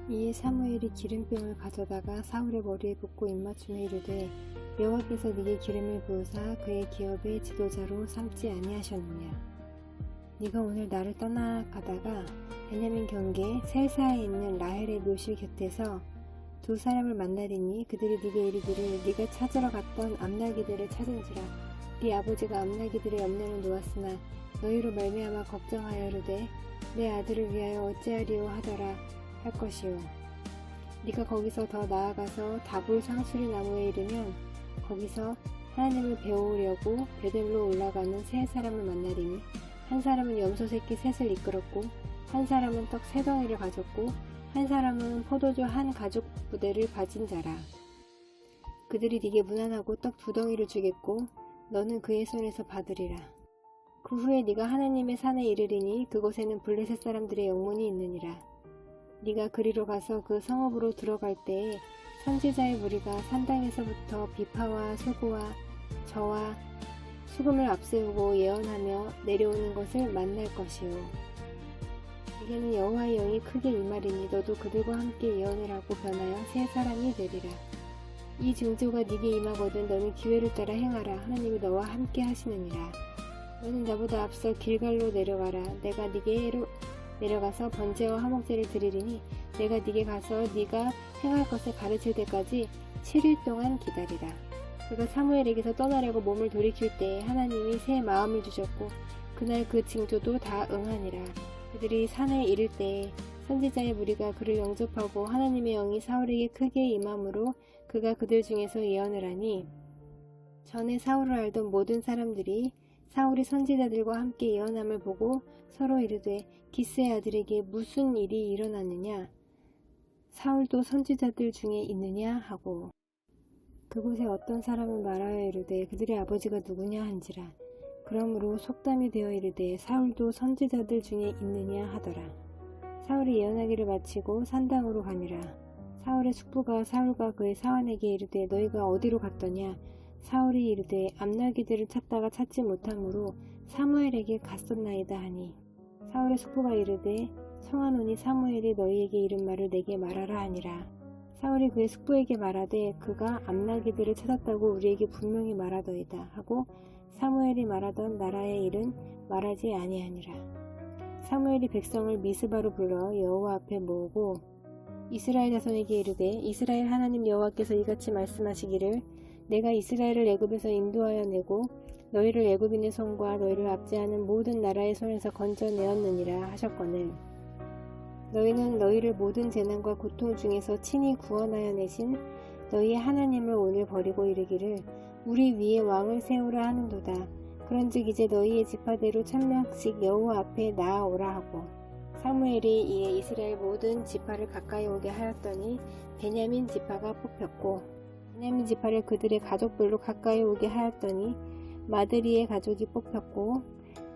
이에 사무엘이 기름병을 가져다가 사울의 머리에 붓고 입맞춤에 이르되 여호와께서 네게 기름을 부으사 그의 기업의 지도자로 삼지 아니하셨느냐. 네가 오늘 나를 떠나가다가 베냐민 경계 셀사에 있는 라헬의 묘실 곁에서 두 사람을 만나리니 그들이 네게 이르기를 네가 찾으러 갔던 암나기들을 찾은지라. 네 아버지가 암나기들의 염려를 놓았으나 너희로 말미암아 걱정하여 이르되 내 아들을 위하여 어찌하리오 하더라 할 것이요. 네가 거기서 더 나아가서 다볼 상수리 나무에 이르면 거기서 하나님을 배우려고 베델로 올라가는 세 사람을 만나리니 한 사람은 염소 새끼 셋을 이끌었고 한 사람은 떡 세 덩이를 가졌고 한 사람은 포도주 한 가죽 부대를 가진 자라. 그들이 네게 무난하고 떡 두 덩이를 주겠고 너는 그의 손에서 받으리라. 그 후에 네가 하나님의 산에 이르리니 그곳에는 블레셋 사람들의 영문이 있느니라. 네가 그리로 가서 그 성읍으로 들어갈 때에 선지자의 무리가 산당에서부터 비파와 소고와 저와 수금을 앞세우고 예언하며 내려오는 것을 만날 것이요. 네게는 여호와의 영이 크게 임하리니 너도 그들과 함께 예언을 하고 변하여 세 사람이 되리라. 이 징조가 네게 임하거든 너는 기회를 따라 행하라. 하나님이 너와 함께 하시느니라. 너는 나보다 앞서 길갈로 내려가라. 내가 네게로 내려가서 번제와 화목제를 드리리니 내가 네게 가서 네가 행할 것을 가르칠 때까지 7일 동안 기다리라. 그가 사무엘에게서 떠나려고 몸을 돌이킬 때에 하나님이 새 마음을 주셨고 그날 그 징조도 다 응하니라. 그들이 산에 이를 때에 선지자의 무리가 그를 영접하고 하나님의 영이 사울에게 크게 임함으로 그가 그들 중에서 예언을 하니 전에 사울을 알던 모든 사람들이 사울이 선지자들과 함께 예언함을 보고 서로 이르되 기스의 아들에게 무슨 일이 일어났느냐 사울도 선지자들 중에 있느냐 하고 그곳에 어떤 사람은 말하여 이르되 그들의 아버지가 누구냐 한지라. 그러므로 속담이 되어 이르되 사울도 선지자들 중에 있느냐 하더라. 사울이 예언하기를 마치고 산당으로 가니라. 사울의 숙부가 사울과 그의 사환에게 이르되 너희가 어디로 갔더냐. 사울이 이르되 암나기들을 찾다가 찾지 못함으로 사무엘에게 갔었나이다 하니 사울의 숙부가 이르되 청하노니 사무엘이 너희에게 이른 말을 내게 말하라 하니라. 사울이 그의 숙부에게 말하되 그가 암나기들을 찾았다고 우리에게 분명히 말하더이다 하고 사무엘이 말하던 나라의 일은 말하지 아니하니라. 사무엘이 백성을 미스바로 불러 여호와 앞에 모으고 이스라엘 자손에게 이르되 이스라엘 하나님 여호와께서 이같이 말씀하시기를 내가 이스라엘을 애굽에서 인도하여 내고 너희를 애굽인의 손과 너희를 압제하는 모든 나라의 손에서 건져내었느니라 하셨거늘 너희는 너희를 모든 재난과 고통 중에서 친히 구원하여 내신 너희의 하나님을 오늘 버리고 이르기를 우리 위에 왕을 세우라 하는도다. 그런즉 이제 너희의 지파대로 1000명씩 여호와 앞에 나아오라 하고 사무엘이 이에 이스라엘 모든 지파를 가까이 오게 하였더니 베냐민 지파가 뽑혔고 베냐민 지파를 그들의 가족별로 가까이 오게 하였더니 마드리의 가족이 뽑혔고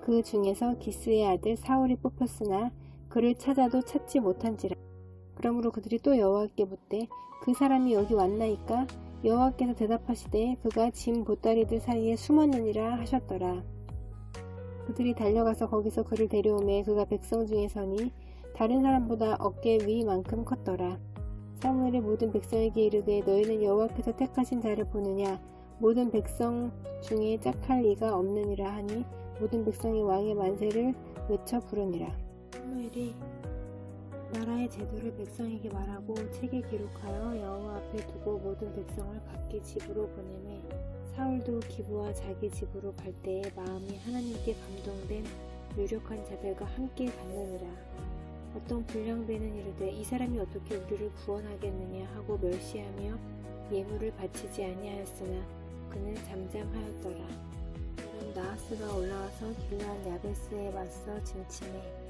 그 중에서 기스의 아들 사울이 뽑혔으나 그를 찾아도 찾지 못한지라. 그러므로 그들이 또 여호와께 묻되 그 사람이 여기 왔나이까? 여호와께서 대답하시되 그가 짐 보따리들 사이에 숨었느니라 하셨더라. 그들이 달려가서 거기서 그를 데려오매 그가 백성 중에 서니 다른 사람보다 어깨 위만큼 컸더라. 사무엘이 모든 백성에게 이르되 너희는 여호와께서 택하신 자를 보느냐 모든 백성 중에 짝할 이가 없느니라 하니 모든 백성이 왕의 만세를 외쳐 부르니라. 사무엘이 나라의 제도를 백성에게 말하고 책에 기록하여 여호와 앞에 두고 모든 백성을 각기 집으로 보내매 사울도 기브와 자기 집으로 갈 때에 마음이 하나님께 감동된 유력한 자들과 함께 갔느니라. 어떤 불량배는 이르되 이 사람이 어떻게 우리를 구원하겠느냐 하고 멸시하며 예물을 바치지 아니하였으나 그는 잠잠하였더라. 그럼 나하스가 올라와서 길르한 야베스에 맞서 진침해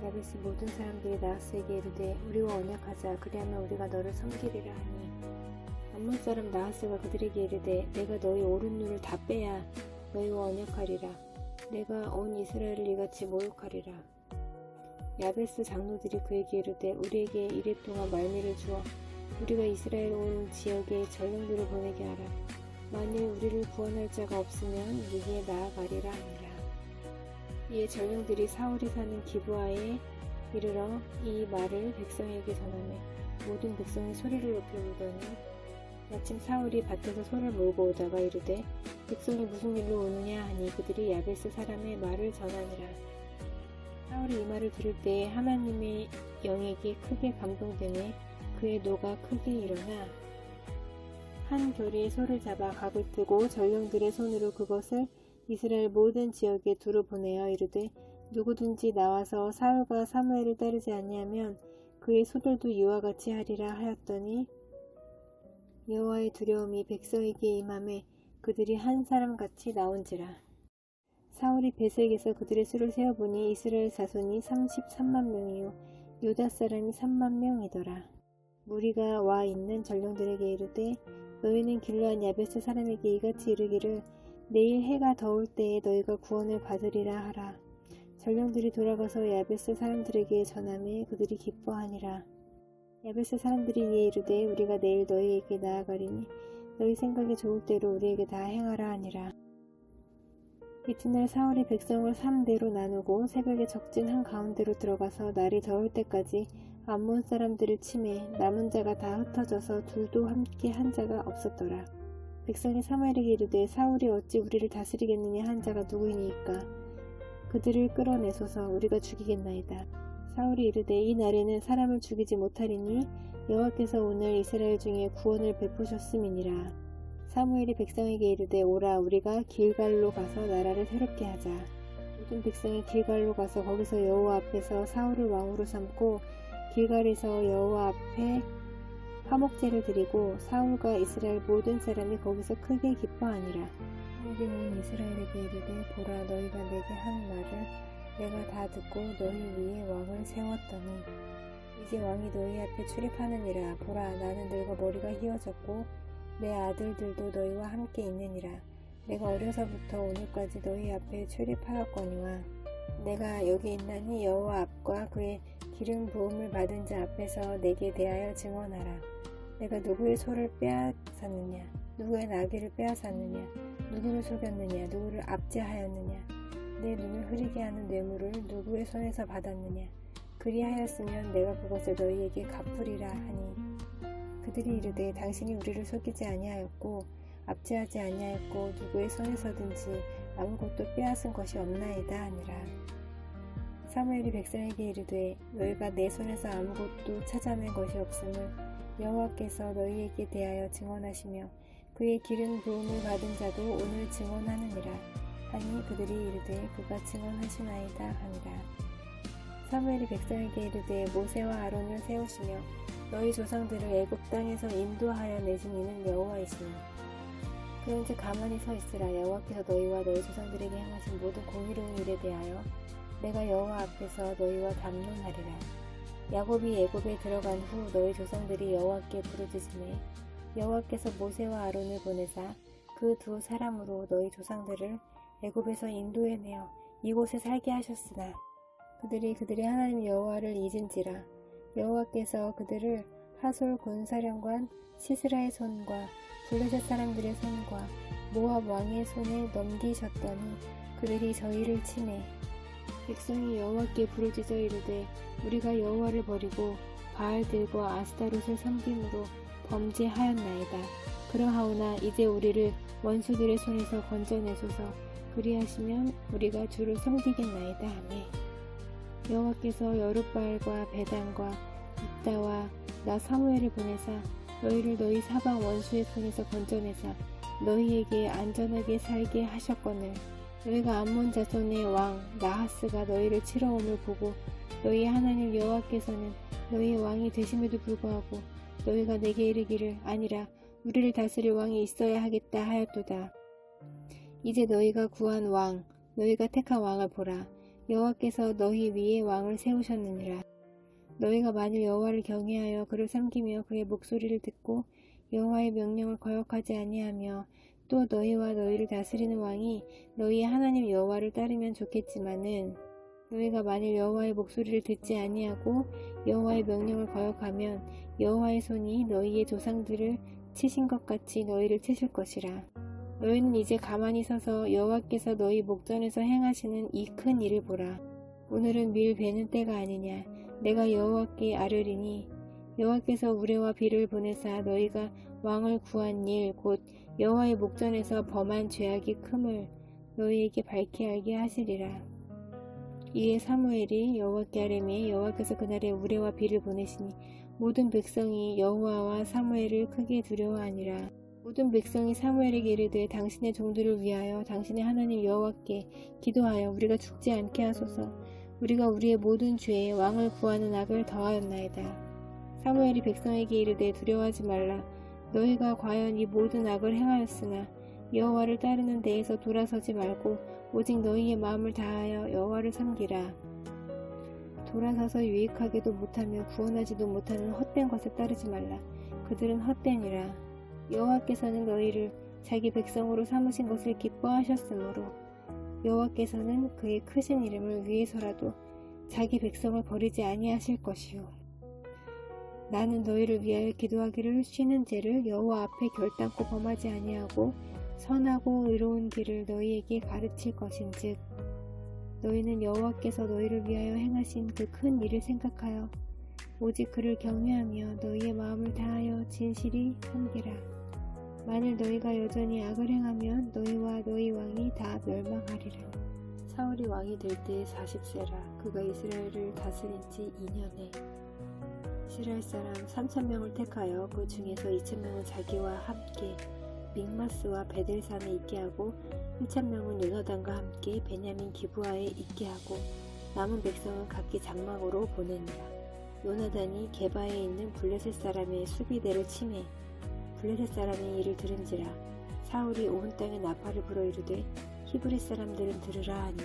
야베스 모든 사람들이 나하스에게 이르되 우리와 언약하자 그리하면 우리가 너를 섬기리라 하니 암몬 사람 나하스가 그들에게 이르되 내가 너희 오른 눈을 다 빼야 너희와 언약하리라. 내가 온 이스라엘을 이같이 모욕하리라. 야베스 장로들이 그에게 이르되 우리에게 이랫동안 말미를 주어 우리가 이스라엘 온 지역에 전령들을 보내게 하라. 만일 우리를 구원할 자가 없으면 네게 나아가리라 하니라. 이에 전령들이 사울이 사는 기브아에 이르러 이 말을 백성에게 전하매 모든 백성이 소리를 높여 울더니 마침 사울이 밭에서 소를 몰고 오다가 이르되 백성이 무슨 일로 오느냐 하니 그들이 야베스 사람의 말을 전하니라. 사울이 이 말을 들을 때에 하나님의 영에게 크게 감동되매 그의 노가 크게 일어나 한 결의의 소를 잡아 각을 뜨고 전령들의 손으로 그것을 이스라엘 모든 지역에 두루 보내어 이르되 누구든지 나와서 사울과 사무엘을 따르지 아니하면 그의 소들도 이와 같이 하리라 하였더니 여호와의 두려움이 백성에게 임하매 그들이 한 사람같이 나온지라. 사울이 베색에서 그들의 수를 세어보니 이스라엘 자손이 33만 명이요 유다 사람이 3만 명이더라. 무리가 와 있는 전령들에게 이르되 너희는 길르앗 야베스 사람에게 이같이 이르기를 내일 해가 더울 때에 너희가 구원을 받으리라 하라. 전령들이 돌아가서 야베스 사람들에게 전하매 그들이 기뻐하니라. 야베스 사람들이 이에 이르되 우리가 내일 너희에게 나아가리니 너희 생각에 좋을 대로 우리에게 다 행하라 하니라. 이튿날 사울이 백성을 3대로 나누고 새벽에 적진 한 가운데로 들어가서 날이 더울 때까지 암몬 사람들을 치매 남은 자가 다 흩어져서 둘도 함께 한 자가 없었더라. 백성이 사무엘에게 이르되 사울이 어찌 우리를 다스리겠느냐 한 자가 누구이니까 그들을 끌어내소서 우리가 죽이겠나이다. 사울이 이르되 이 날에는 사람을 죽이지 못하리니 여호와께서 오늘 이스라엘 중에 구원을 베푸셨음이니라. 사무엘이 백성에게 이르되 오라 우리가 길갈로 가서 나라를 새롭게 하자. 모든 백성이 길갈로 가서 거기서 여호와 앞에서 사울을 왕으로 삼고 길갈에서 여호와 앞에 화목제를 드리고 사울과 이스라엘 모든 사람이 거기서 크게 기뻐하니라. 사울이 온 이스라엘에게 이르되 보라 너희가 내게 한 말을 내가 다 듣고 너희 위에 왕을 세웠더니 이제 왕이 너희 앞에 출입하느니라. 보라 나는 늙어 머리가 휘어졌고 내 아들들도 너희와 함께 있느니라. 내가 어려서부터 오늘까지 너희 앞에 출입하였거니와 내가 여기 있나니 여호와 앞과 그의 기름 부음을 받은 자 앞에서 내게 대하여 증언하라. 내가 누구의 소를 빼앗았느냐 누구의 나귀를 빼앗았느냐 누구를 속였느냐 누구를 압제하였느냐 내 눈을 흐리게 하는 뇌물을 누구의 손에서 받았느냐 그리하였으면 내가 그것을 너희에게 갚으리라 하니 그들이 이르되 당신이 우리를 속이지 아니하였고 압제하지 아니하였고 누구의 손에서든지 아무것도 빼앗은 것이 없나이다 하니라. 사무엘이 백성에게 이르되 너희가 내 손에서 아무것도 찾아낸 것이 없음을 여호와께서 너희에게 대하여 증언하시며 그의 기름 부음을 받은 자도 오늘 증언하느니라 하니 그들이 이르되 그가 증언하시나이다 하니라. 사무엘이 백성에게 이르되 모세와 아론을 세우시며 너희 조상들을 애굽 땅에서 인도하여 내신 이는 여호와이시니 그런즉 가만히 서 있으라. 여호와께서 너희와 너희 조상들에게 행하신 모든 공의로운 일에 대하여 내가 여호와 앞에서 너희와 담론하리라. 야곱이 애굽에 들어간 후 너희 조상들이 여호와께 부르짖으매 여호와께서 모세와 아론을 보내사 그 두 사람으로 너희 조상들을 애굽에서 인도해내어 이곳에 살게 하셨으나 그들이 하나님 여호와를 잊은지라. 여호와께서 그들을 하솔 군사령관 시스라의 손과 블레셋 사람들의 손과 모압 왕의 손에 넘기셨더니 그들이 저희를 치매 백성이 여호와께 부르짖어 이르되 우리가 여호와를 버리고 바알들과 아스타롯을 섬김으로 범죄하였나이다. 그러하오나 이제 우리를 원수들의 손에서 건져내소서. 그리하시면 우리가 주를 섬기겠나이다 하매 여호와께서 여룻바알과 베단과 입다와 나 사무엘을 보내사 너희를 너희 사방 원수의 손에서 건져내사 너희에게 안전하게 살게 하셨거늘 너희가 암몬 자손의 왕 나하스가 너희를 치러 om을 보고 너희 하나님 여호와께서는 너희의 왕이 되심에도 불구하고 너희가 내게 이르기를 아니라 우리를 다스릴 왕이 있어야 하겠다 하였도다. 이제 너희가 구한 왕 너희가 택한 왕을 보라. 여호와께서 너희 위에 왕을 세우셨느니라. 너희가 만일 여호와를 경외하여 그를 섬기며 그의 목소리를 듣고 여호와의 명령을 거역하지 아니하며 또 너희와 너희를 다스리는 왕이 너희의 하나님 여호와를 따르면 좋겠지만은 너희가 만일 여호와의 목소리를 듣지 아니하고 여호와의 명령을 거역하면 여호와의 손이 너희의 조상들을 치신 것 같이 너희를 치실 것이라. 너희는 이제 가만히 서서 여호와께서 너희 목전에서 행하시는 이 큰 일을 보라. 오늘은 밀 베는 때가 아니냐. 내가 여호와께 아뢰리니 여호와께서 우레와 비를 보내사 너희가 왕을 구한 일 곧 여호와의 목전에서 범한 죄악이 큼을 너희에게 밝히 알게 하시리라. 이에 사무엘이 여호와께 아뢰매 여호와께서 그날에 우레와 비를 보내시니 모든 백성이 여호와와 사무엘을 크게 두려워하니라. 모든 백성이 사무엘에게 이르되 당신의 종들을 위하여 당신의 하나님 여호와께 기도하여 우리가 죽지 않게 하소서. 우리가 우리의 모든 죄에 왕을 구하는 악을 더하였나이다. 사무엘이 백성에게 이르되 두려워하지 말라. 너희가 과연 이 모든 악을 행하였으나 여호와를 따르는 데에서 돌아서지 말고 오직 너희의 마음을 다하여 여호와를 섬기라. 돌아서서 유익하게도 못하며 구원하지도 못하는 헛된 것을 따르지 말라. 그들은 헛되니라. 여호와께서는 너희를 자기 백성으로 삼으신 것을 기뻐하셨으므로 여호와께서는 그의 크신 이름을 위해서라도 자기 백성을 버리지 아니하실 것이요. 나는 너희를 위하여 기도하기를 쉬는 죄를 여호와 앞에 결단코 범하지 아니하고 선하고 의로운 길을 너희에게 가르칠 것인즉 너희는 여호와께서 너희를 위하여 행하신 그 큰 일을 생각하여 오직 그를 경외하며 너희의 마음을 다하여 진실이 섬기라. 만일 너희가 여전히 악을 행하면 너희와 너희 왕이 다 멸망하리라. 사울이 왕이 될 때 40세라. 그가 이스라엘을 다스린 지 2년에 이스라엘 사람 3,000명을 택하여 그 중에서 2,000명은 자기와 함께 믹마스와 베델산에 있게 하고 1,000명은 요나단과 함께 베냐민 기브아에 있게 하고 남은 백성은 각기 장막으로 보내니라. 요나단이 게바에 있는 블레셋 사람의 수비대를 침해 블레셋 사람이 이를 들은지라. 사울이 온 땅에 나팔을 불어 이르되 히브리 사람들은 들으라 하니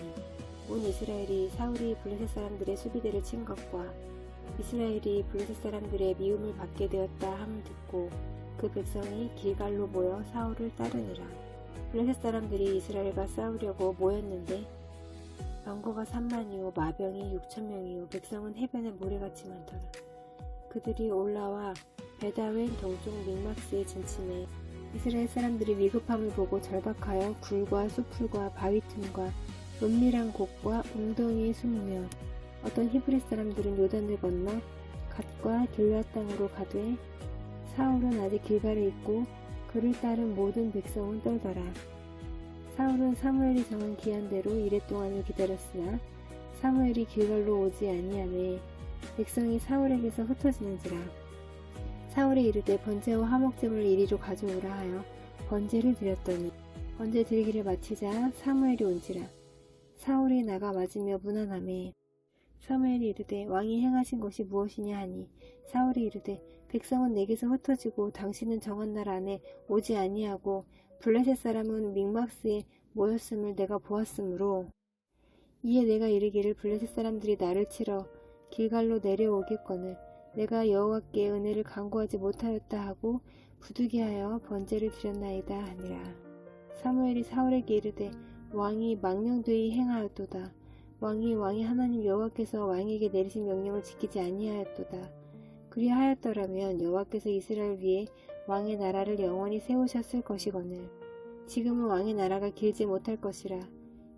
온 이스라엘이 사울이 블레셋 사람들의 수비대를 친 것과 이스라엘이 블레셋 사람들의 미움을 받게 되었다 함을 듣고 그 백성이 길갈로 모여 사울을 따르니라. 블레셋 사람들이 이스라엘과 싸우려고 모였는데 병거가 3만이요 마병이 6,000명이요 백성은 해변에 모래같이 많더라. 그들이 올라와 베다웬 동쪽 믹막스에 진침해 이스라엘 사람들이 위급함을 보고 절박하여 굴과 숲풀과 바위 틈과 은밀한 곳과 웅덩이에 숨으며 어떤 히브리 사람들은 요단을 건너 갓과 길앗 땅으로 가되 사울은 아직 길갈에 있고 그를 따른 모든 백성은 떨더라. 사울은 사무엘이 정한 기한대로 이랫동안을 기다렸으나 사무엘이 길갈로 오지 아니하매 백성이 사울에게서 흩어지는지라. 사울이 이르되 번제와 화목제물을 이리로 가져오라 하여 번제를 드렸더니 번제 드리기를 마치자 사무엘이 온지라. 사울이 나가 맞으며 무난하매 사무엘이 이르되 왕이 행하신 것이 무엇이냐 하니 사울이 이르되 백성은 내게서 흩어지고 당신은 정한 날 안에 오지 아니하고 블레셋 사람은 믹막스에 모였음을 내가 보았으므로 이에 내가 이르기를 블레셋 사람들이 나를 치러 길갈로 내려오겠거늘 내가 여호와께 은혜를 간구하지 못하였다 하고 부득이하여 번제를 드렸나이다 하니라. 사무엘이 사울에게 이르되 왕이 망령되이 행하였도다. 왕이 하나님 여호와께서 왕에게 내리신 명령을 지키지 아니하였도다. 그리하였더라면 여호와께서 이스라엘 위에 왕의 나라를 영원히 세우셨을 것이거늘 지금은 왕의 나라가 길지 못할 것이라.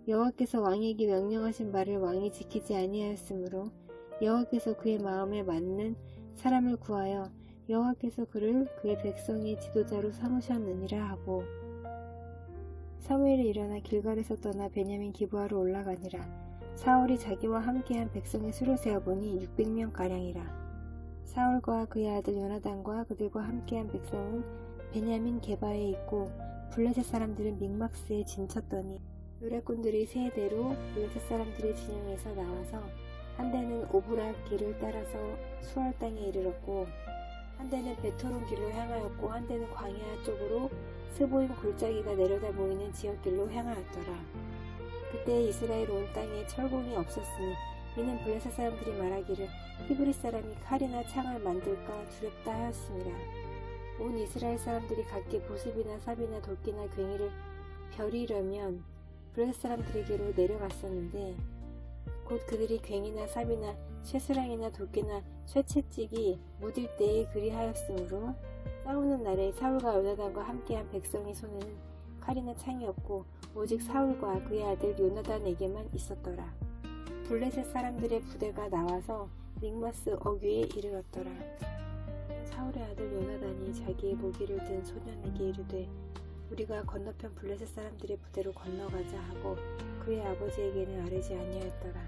여호와께서 왕에게 명령하신 바를 왕이 지키지 아니하였으므로 여호와께서 그의 마음에 맞는 사람을 구하여 여호와께서 그를 그의 백성의 지도자로 삼으셨느니라 하고 사무엘이 일어나 길갈에서 떠나 베냐민 기브아로 올라가니라. 사울이 자기와 함께한 백성의 수를 세어보니 600명가량이라. 사울과 그의 아들 요나단과 그들과 함께한 백성은 베냐민 게바에 있고 블레셋 사람들은 믹막스에 진쳤더니 노략군들이 세 대로 블레셋 사람들의 진영에서 나와서 한 대는 오브라 길을 따라서 수알 땅에 이르렀고 한 대는 베토론 길로 향하였고 한 대는 광야 쪽으로 스보임 골짜기가 내려다 보이는 지역길로 향하였더라. 그때 이스라엘 온 땅에 철공이 없었으니 이는 블레셋 사람들이 말하기를 히브리 사람이 칼이나 창을 만들까 두렵다 하였습니다. 온 이스라엘 사람들이 각기 보습이나 삽이나 도끼나 괭이를 벼리려면 블레셋 사람들에게로 내려갔었는데 곧 그들이 괭이나 삽이나 쇠스랑이나 도끼나 쇠채찍이 묻을 때에 그리하였으므로 싸우는 날에 사울과 요나단과 함께한 백성의 손에는 칼이나 창이 없고 오직 사울과 그의 아들 요나단에게만 있었더라. 블레셋 사람들의 부대가 나와서 믹마스 어귀에 이르렀더라. 사울의 아들 요나단이 자기의 무기를 든 소년에게 이르되 우리가 건너편 블레셋 사람들의 부대로 건너가자 하고 그의 아버지에게는 아뢰지 아니하였더라.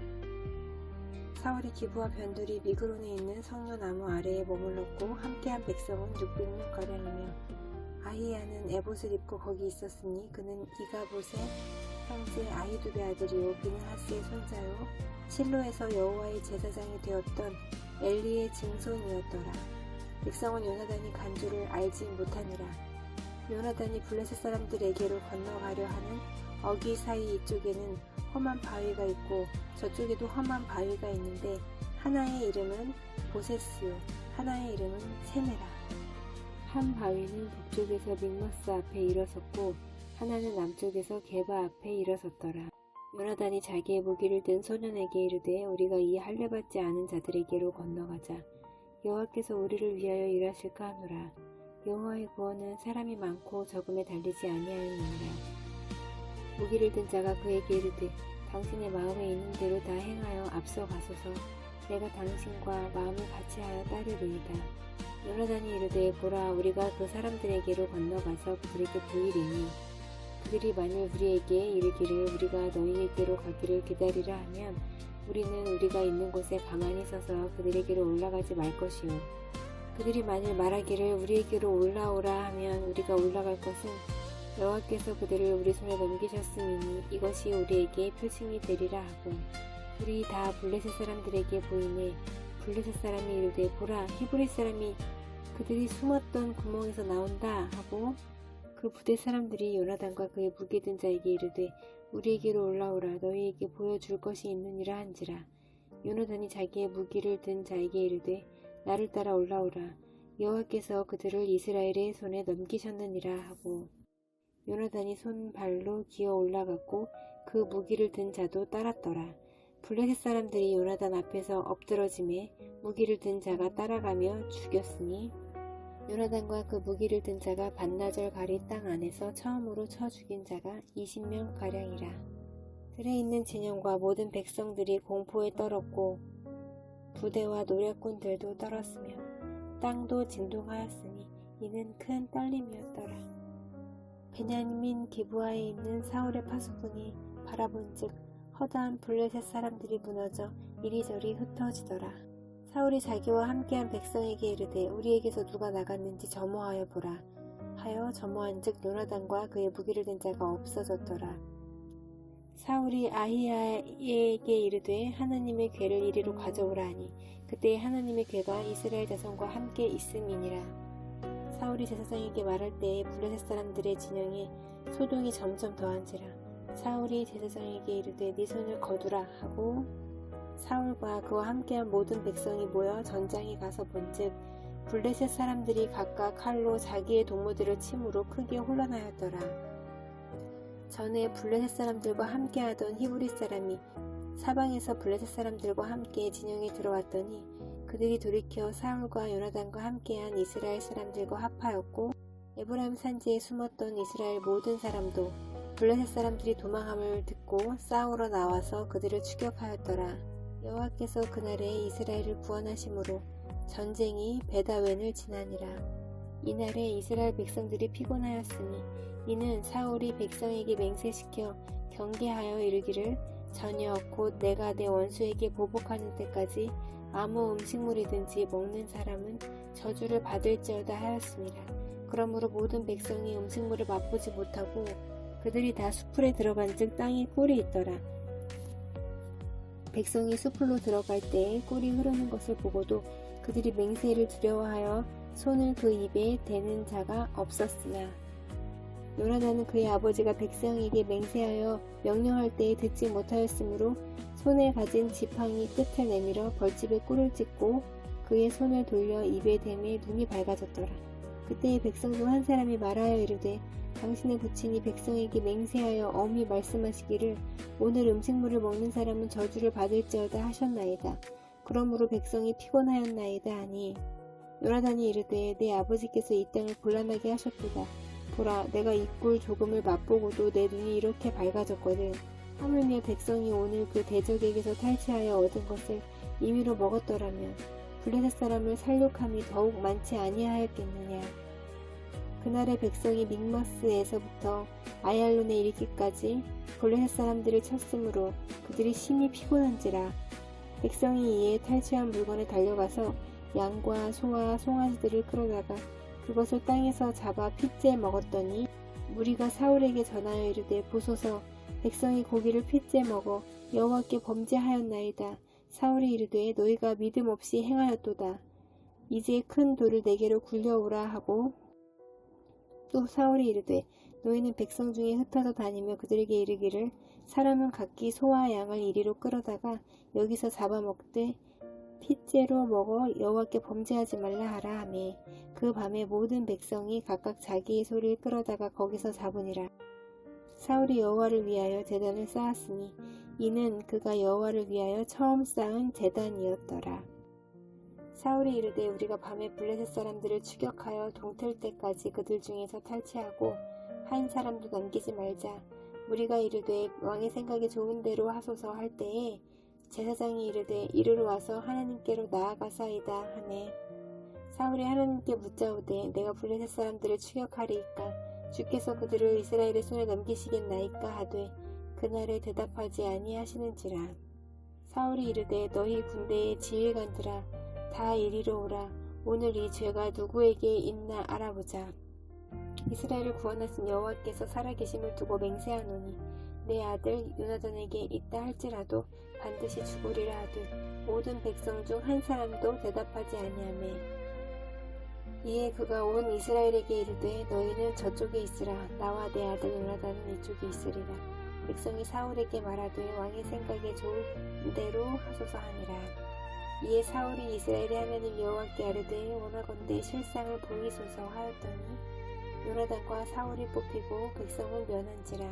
사울이 기브와 변두리 미그론에 있는 성녀나무 아래에 머물렀고 함께한 백성은 600명가량이며 아히야는 에봇을 입고 거기 있었으니 그는 이가봇의 형제 아히두베 아들이요 비느하스의 손자요 실로에서 여호와의 제사장이 되었던 엘리의 증손이었더라. 백성은 요나단이 간 줄을 알지 못하니라. 요나단이 블레셋 사람들에게로 건너가려 하는 어귀 사이 이쪽에는 험한 바위가 있고 저쪽에도 험한 바위가 있는데 하나의 이름은 보세스요 하나의 이름은 세메라. 한 바위는 북쪽에서 믹마스 앞에 일어섰고 하나는 남쪽에서 게바 앞에 일어섰더라. 요나단이 자기의 무기를 든 소년에게 이르되 우리가 이 할례받지 않은 자들에게로 건너가자. 여호와께서 우리를 위하여 일하실까 하노라. 여호와의 구원은 사람이 많고 적음에 달리지 아니하였느니라. 무기를 든 자가 그에게 이르되 당신의 마음에 있는 대로 다 행하여 앞서 가소서. 내가 당신과 마음을 같이하여 따르리이다. 요나단이 이르되 보라 우리가 그 사람들에게로 건너가서 그들에게 보이리니 그들이 만일 우리에게 이르기를 우리가 너희에게로 가기를 기다리라 하면 우리는 우리가 있는 곳에 가만히 서서 그들에게로 올라가지 말 것이요 그들이 만일 말하기를 우리에게로 올라오라 하면 우리가 올라갈 것은 여호와께서 그들을 우리 손에 넘기셨음이니 이것이 우리에게 표징이 되리라 하고 우리 다 블레셋 사람들에게 보이매 블레셋 사람이 이르되 보라 히브리 사람이 그들이 숨었던 구멍에서 나온다 하고 그 부대 사람들이 요나단과 그의 무기 든 자에게 이르되 우리에게로 올라오라 너희에게 보여줄 것이 있느니라 한지라. 요나단이 자기의 무기를 든 자에게 이르되 나를 따라 올라오라 여호와께서 그들을 이스라엘의 손에 넘기셨느니라 하고 요나단이 손발로 기어 올라갔고 그 무기를 든 자도 따랐더라. 블레셋 사람들이 요나단 앞에서 엎드러짐에 무기를 든 자가 따라가며 죽였으니 요나단과 그 무기를 든 자가 반나절 가리 땅 안에서 처음으로 쳐 죽인 자가 20명 가량이라. 들에 있는 진영과 모든 백성들이 공포에 떨었고 부대와 노략군들도 떨었으며 땅도 진동하였으니 이는 큰 떨림이었더라. 베냐민 기브아에 있는 사울의 파수꾼이 바라본즉 허다한 블레셋 사람들이 무너져 이리저리 흩어지더라. 사울이 자기와 함께한 백성에게 이르되 우리에게서 누가 나갔는지 점호하여 보라 하여 점호한즉 요나단과 그의 무기를 든 자가 없어졌더라. 사울이 아히야에게 이르되 하나님의 궤를 이리로 가져오라 하니 그때 하나님의 궤가 이스라엘 자손과 함께 있음이니라. 사울이 제사장에게 말할 때에 블레셋 사람들의 진영에 소동이 점점 더한지라. 사울이 제사장에게 이르되 네 손을 거두라 하고 사울과 그와 함께한 모든 백성이 모여 전장에 가서 본즉 블레셋 사람들이 각각 칼로 자기의 동무들을 침으로 크게 혼란하였더라. 전에 블레셋 사람들과 함께하던 히브리 사람이 사방에서 블레셋 사람들과 함께 진영에 들어왔더니 그들이 돌이켜 사울과 요나단과 함께한 이스라엘 사람들과 합하였고 에브라임 산지에 숨었던 이스라엘 모든 사람도 블레셋 사람들이 도망함을 듣고 싸우러 나와서 그들을 추격하였더라. 여호와께서 그날에 이스라엘을 구원하심으로 전쟁이 베다웬을 지나니라. 이날에 이스라엘 백성들이 피곤하였으니 이는 사울이 백성에게 맹세시켜 경계하여 이르기를 저녁 곧 내가 내 원수에게 보복하는 때까지 아무 음식물이든지 먹는 사람은 저주를 받을지어다 하였습니다. 그러므로 모든 백성이 음식물을 맛보지 못하고 그들이 다 수풀에 들어간즉 땅에 꿀이 있더라. 백성이 수풀로 들어갈 때에 꿀이 흐르는 것을 보고도 그들이 맹세를 두려워하여 손을 그 입에 대는 자가 없었으나 요나단은 그의 아버지가 백성에게 맹세하여 명령할 때에 듣지 못하였으므로 손에 가진 지팡이 끝을 내밀어 벌집에 꿀을 찢고 그의 손을 돌려 입에 대매 눈이 밝아졌더라. 그때의 백성 중 한 사람이 말하여 이르되 당신의 부친이 백성에게 맹세하여 엄히 말씀하시기를 오늘 음식물을 먹는 사람은 저주를 받을지어다 하셨나이다. 그러므로 백성이 피곤하였나이다 하니 요나단이 이르되 내 아버지께서 이 땅을 곤란하게 하셨도다. 보라 내가 이 꿀 조금을 맛보고도 내 눈이 이렇게 밝아졌거든. 하물며 백성이 오늘 그 대적에게서 탈취하여 얻은 것을 임의로 먹었더라면 블레셋 사람을 살육함이 더욱 많지 아니하였겠느냐. 그날의 백성이 믹마스에서부터 아얄론에 이르기까지 블레셋 사람들을 쳤으므로 그들이 심히 피곤한지라. 백성이 이에 탈취한 물건에 달려가서 양과 소와 송아지들을 끌어다가 그것을 땅에서 잡아 핏째 먹었더니 무리가 사울에게 전하여 이르되 보소서, 백성이 고기를 핏째 먹어 여호와께 범죄하였나이다. 사울이 이르되 너희가 믿음 없이 행하였도다. 이제 큰 돌을 내게로 굴려오라 하고, 또 사울이 이르되 너희는 백성 중에 흩어져 다니며 그들에게 이르기를 사람은 각기 소와 양을 이리로 끌어다가 여기서 잡아먹되 핏째로 먹어 여호와께 범죄하지 말라 하라 하매, 그 밤에 모든 백성이 각각 자기의 소를 끌어다가 거기서 잡으니라. 사울이 여호와를 위하여 제단을 쌓았으니 이는 그가 여호와를 위하여 처음 쌓은 제단이었더라. 사울이 이르되 우리가 밤에 블레셋 사람들을 추격하여 동틀 때까지 그들 중에서 탈취하고 한 사람도 남기지 말자. 우리가 이르되 왕의 생각에 좋은 대로 하소서 할 때에 제사장이 이르되 이르러 와서 하나님께로 나아가사이다 하매, 사울이 하나님께 묻자오되 내가 블레셋 사람들을 추격하리이까 주께서 그들을 이스라엘의 손에 넘기시겠나이까 하되 그날에 대답하지 아니하시는지라. 사울이 이르되 너희 군대의 지휘관들아 다 이리로 오라. 오늘 이 죄가 누구에게 있나 알아보자. 이스라엘을 구원하신 여호와께서 살아계심을 두고 맹세하노니 내 아들 요나단에게 있다 할지라도 반드시 죽으리라 하듯 모든 백성 중 한 사람도 대답하지 아니하매, 이에 그가 온 이스라엘에게 이르되 너희는 저쪽에 있으라. 나와 내 아들 요나단은 이쪽에 있으리라. 백성이 사울에게 말하되 왕의 생각에 좋은 대로 하소서 하니라. 이에 사울이 이스라엘의 하나님 여호와께 아뢰되 원하건대 실상을 보이소서 하였더니 요나단과 사울이 뽑히고 백성은 면한지라.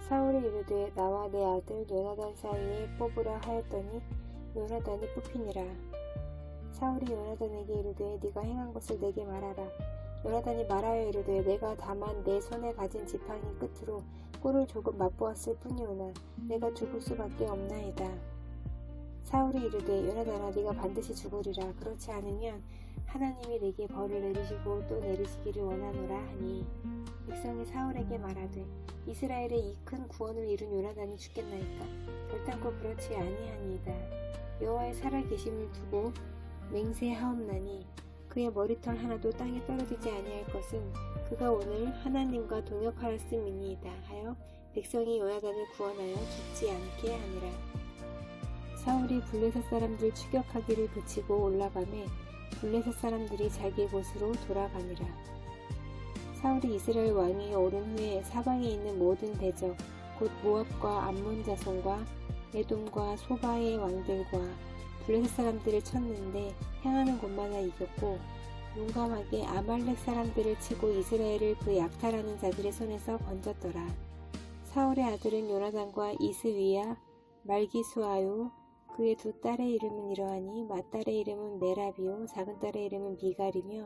사울이 이르되 나와 내 아들 요나단 사이에 뽑으라 하였더니 요나단이 뽑히니라. 사울이 요나단에게 이르되 네가 행한 것을 내게 말하라. 요나단이 말하여 이르되 내가 다만 내 손에 가진 지팡이 끝으로 꿀을 조금 맛보았을 뿐이오나 내가 죽을 수밖에 없나이다. 사울이 이르되 요나단아 네가 반드시 죽으리라. 그렇지 않으면 하나님이 내게 벌을 내리시고 또 내리시기를 원하노라 하니, 백성이 사울에게 말하되 이스라엘의 이 큰 구원을 이룬 요나단이 죽겠나이까. 결단코 그렇지 아니하니이다. 여호와의 살아계심을 두고 맹세하옵나니 그의 머리털 하나도 땅에 떨어지지 아니할 것은 그가 오늘 하나님과 동역하였음이니이다 하여 백성이 요나단을 구원하여 죽지 않게 하니라. 사울이 블레셋 사람들 추격하기를 그치고 올라가매 블레셋 사람들이 자기 곳으로 돌아가니라. 사울이 이스라엘 왕위에 오른 후에 사방에 있는 모든 대적 곧 모압과 암몬 자손과 에돔과 소바의 왕들과 블레셋 사람들을 쳤는데 향하는 곳마다 이겼고 용감하게 아말렉 사람들을 치고 이스라엘을 그 약탈하는 자들의 손에서 건졌더라. 사울의 아들은 요나단과 이스위야 말기수아요. 그의 두 딸의 이름은 이러하니 맏딸의 이름은 메라비요 작은 딸의 이름은 미갈이며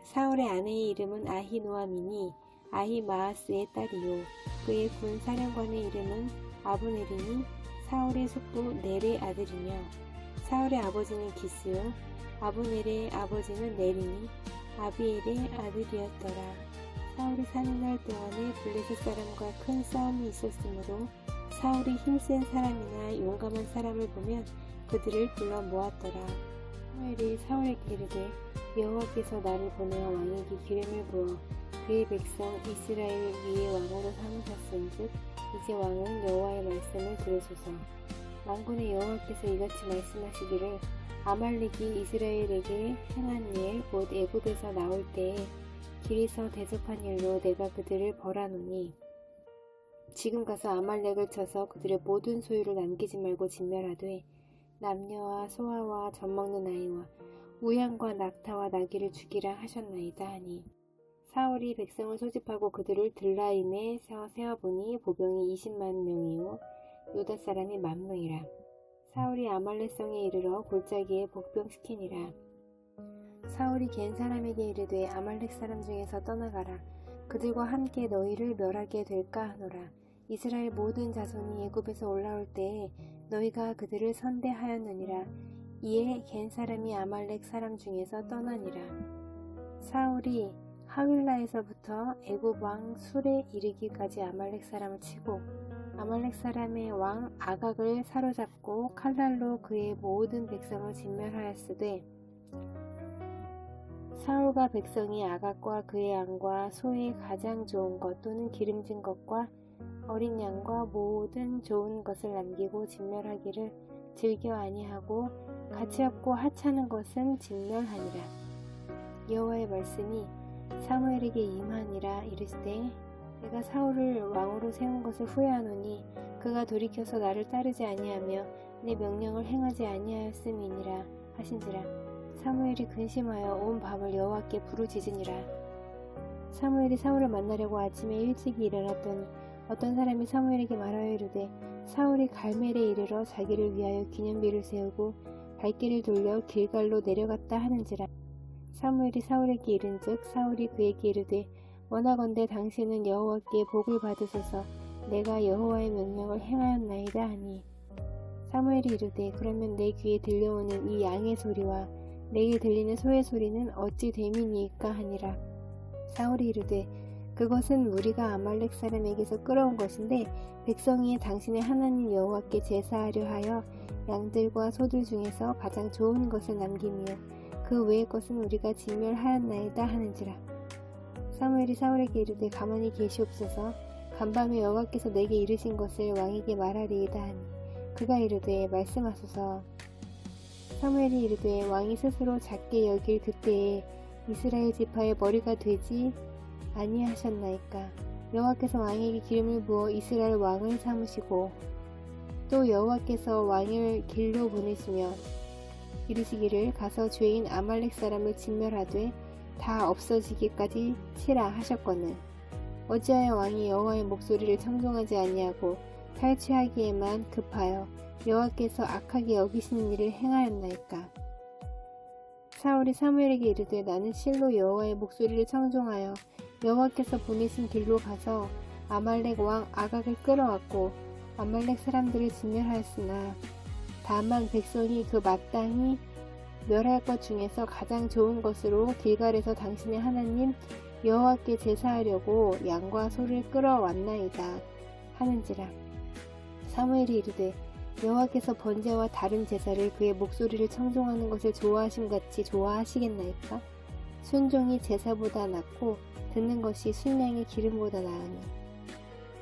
사울의 아내의 이름은 아히노아미니 아히마아스의 딸이요. 그의 군 사령관의 이름은 아브넬이니 사울의 숙부 넬의 아들이며 사울의 아버지는 기스요 아브넬의 아버지는 넬이니 아비엘의 아들이었더라. 사울이 사는 날 동안에 블레셋 사람과 큰 싸움이 있었으므로 사울이 힘센 사람이나 용감한 사람을 보면 그들을 불러 모았더라. 사무엘이 사울에게 이르되 여호와께서 나를 보내어 왕에게 기름을 부어 그의 백성 이스라엘 위에 왕으로 삼으셨은즉 이제 왕은 여호와의 말씀을 들으소서. 만군의 여호와께서 이같이 말씀하시기를 아말렉이 이스라엘에게 행한 일 곧 애굽에서 나올 때에 길에서 대적한 일로 내가 그들을 벌하노니 지금 가서 아말렉을 쳐서 그들의 모든 소유를 남기지 말고 진멸하되 남녀와 소아와 젖먹는 아이와 우양과 낙타와 나귀를 죽이라 하셨나이다 하니, 사울이 백성을 소집하고 그들을 들라임에 세워보니 보병이 20만 명이요 유다 사람이 10,000명이라. 사울이 아말렉성에 이르러 골짜기에 복병시키니라. 사울이 겐 사람에게 이르되 아말렉 사람 중에서 떠나가라. 그들과 함께 너희를 멸하게 될까 하노라. 이스라엘 모든 자손이 애굽에서 올라올 때에 너희가 그들을 선대하였느니라. 이에 겐 사람이 아말렉 사람 중에서 떠나니라. 사울이 하윌라에서부터 애굽 왕 술에 이르기까지 아말렉 사람을 치고 아말렉 사람의 왕 아각을 사로잡고 칼날로 그의 모든 백성을 진멸하였으되 사울과 백성이 아각과 그의 양과 소의 가장 좋은 것 또는 기름진 것과 어린 양과 모든 좋은 것을 남기고 진멸하기를 즐겨 아니하고 가치 없고 하찮은 것은 진멸하니라. 여호와의 말씀이 사무엘에게 임하니라. 이르시되 내가 사울을 왕으로 세운 것을 후회하노니 그가 돌이켜서 나를 따르지 아니하며 내 명령을 행하지 아니하였음이니라 하신지라. 사무엘이 근심하여 온 밤을 여호와께 부르짖으니라. 사무엘이 사울을 만나려고 아침에 일찍이 일어났더니 어떤 사람이 사무엘에게 말하여 이르되 사울이 갈멜에 이르러 자기를 위하여 기념비를 세우고 발길을 돌려 길갈로 내려갔다 하는지라. 사무엘이 사울에게 이른즉 사울이 그에게 이르되 원하건대 당신은 여호와께 복을 받으소서. 내가 여호와의 명령을 행하였나이다 하니 사무엘이 이르되 그러면 내 귀에 들려오는 이 양의 소리와 내게 들리는 소의 소리는 어찌 됨이니이까 하니라. 사울이 이르되 그것은 우리가 아말렉 사람에게서 끌어온 것인데 백성이 당신의 하나님 여호와께 제사하려 하여 양들과 소들 중에서 가장 좋은 것을 남기며 그 외의 것은 우리가 진멸하였나이다 하는지라. 사무엘이 사울에게 이르되 가만히 계시옵소서. 간밤에 여호와께서 내게 이르신 것을 왕에게 말하리이다 하니 그가 이르되 말씀하소서. 사무엘이 이르되 왕이 스스로 작게 여길 그때에 이스라엘 지파의 머리가 되지 아니하셨나이까. 여호와께서 왕에게 기름을 부어 이스라엘 왕을 삼으시고 또 여호와께서 왕을 길로 보내시며 이르시기를 가서 죄인 아말렉 사람을 진멸하되 다 없어지기까지 치라 하셨거늘 어찌하여 왕이 여호와의 목소리를 청종하지 아니하고 탈취하기에만 급하여 여호와께서 악하게 여기시는 일을 행하였나이까. 사울이 사무엘에게 이르되 나는 실로 여호와의 목소리를 청종하여 여호와께서 보내신 길로 가서 아말렉 왕 아각을 끌어왔고 아말렉 사람들을 진멸하였으나 다만 백성이 그 마땅히 멸할 것 중에서 가장 좋은 것으로 길갈에서 당신의 하나님 여호와께 제사하려고 양과 소를 끌어왔나이다 하는지라. 사무엘이 이르되 여호와께서 번제와 다른 제사를 그의 목소리를 청종하는 것을 좋아하심같이 좋아하시겠나이까? 순종이 제사보다 낫고 듣는 것이 순양의 기름보다 나으니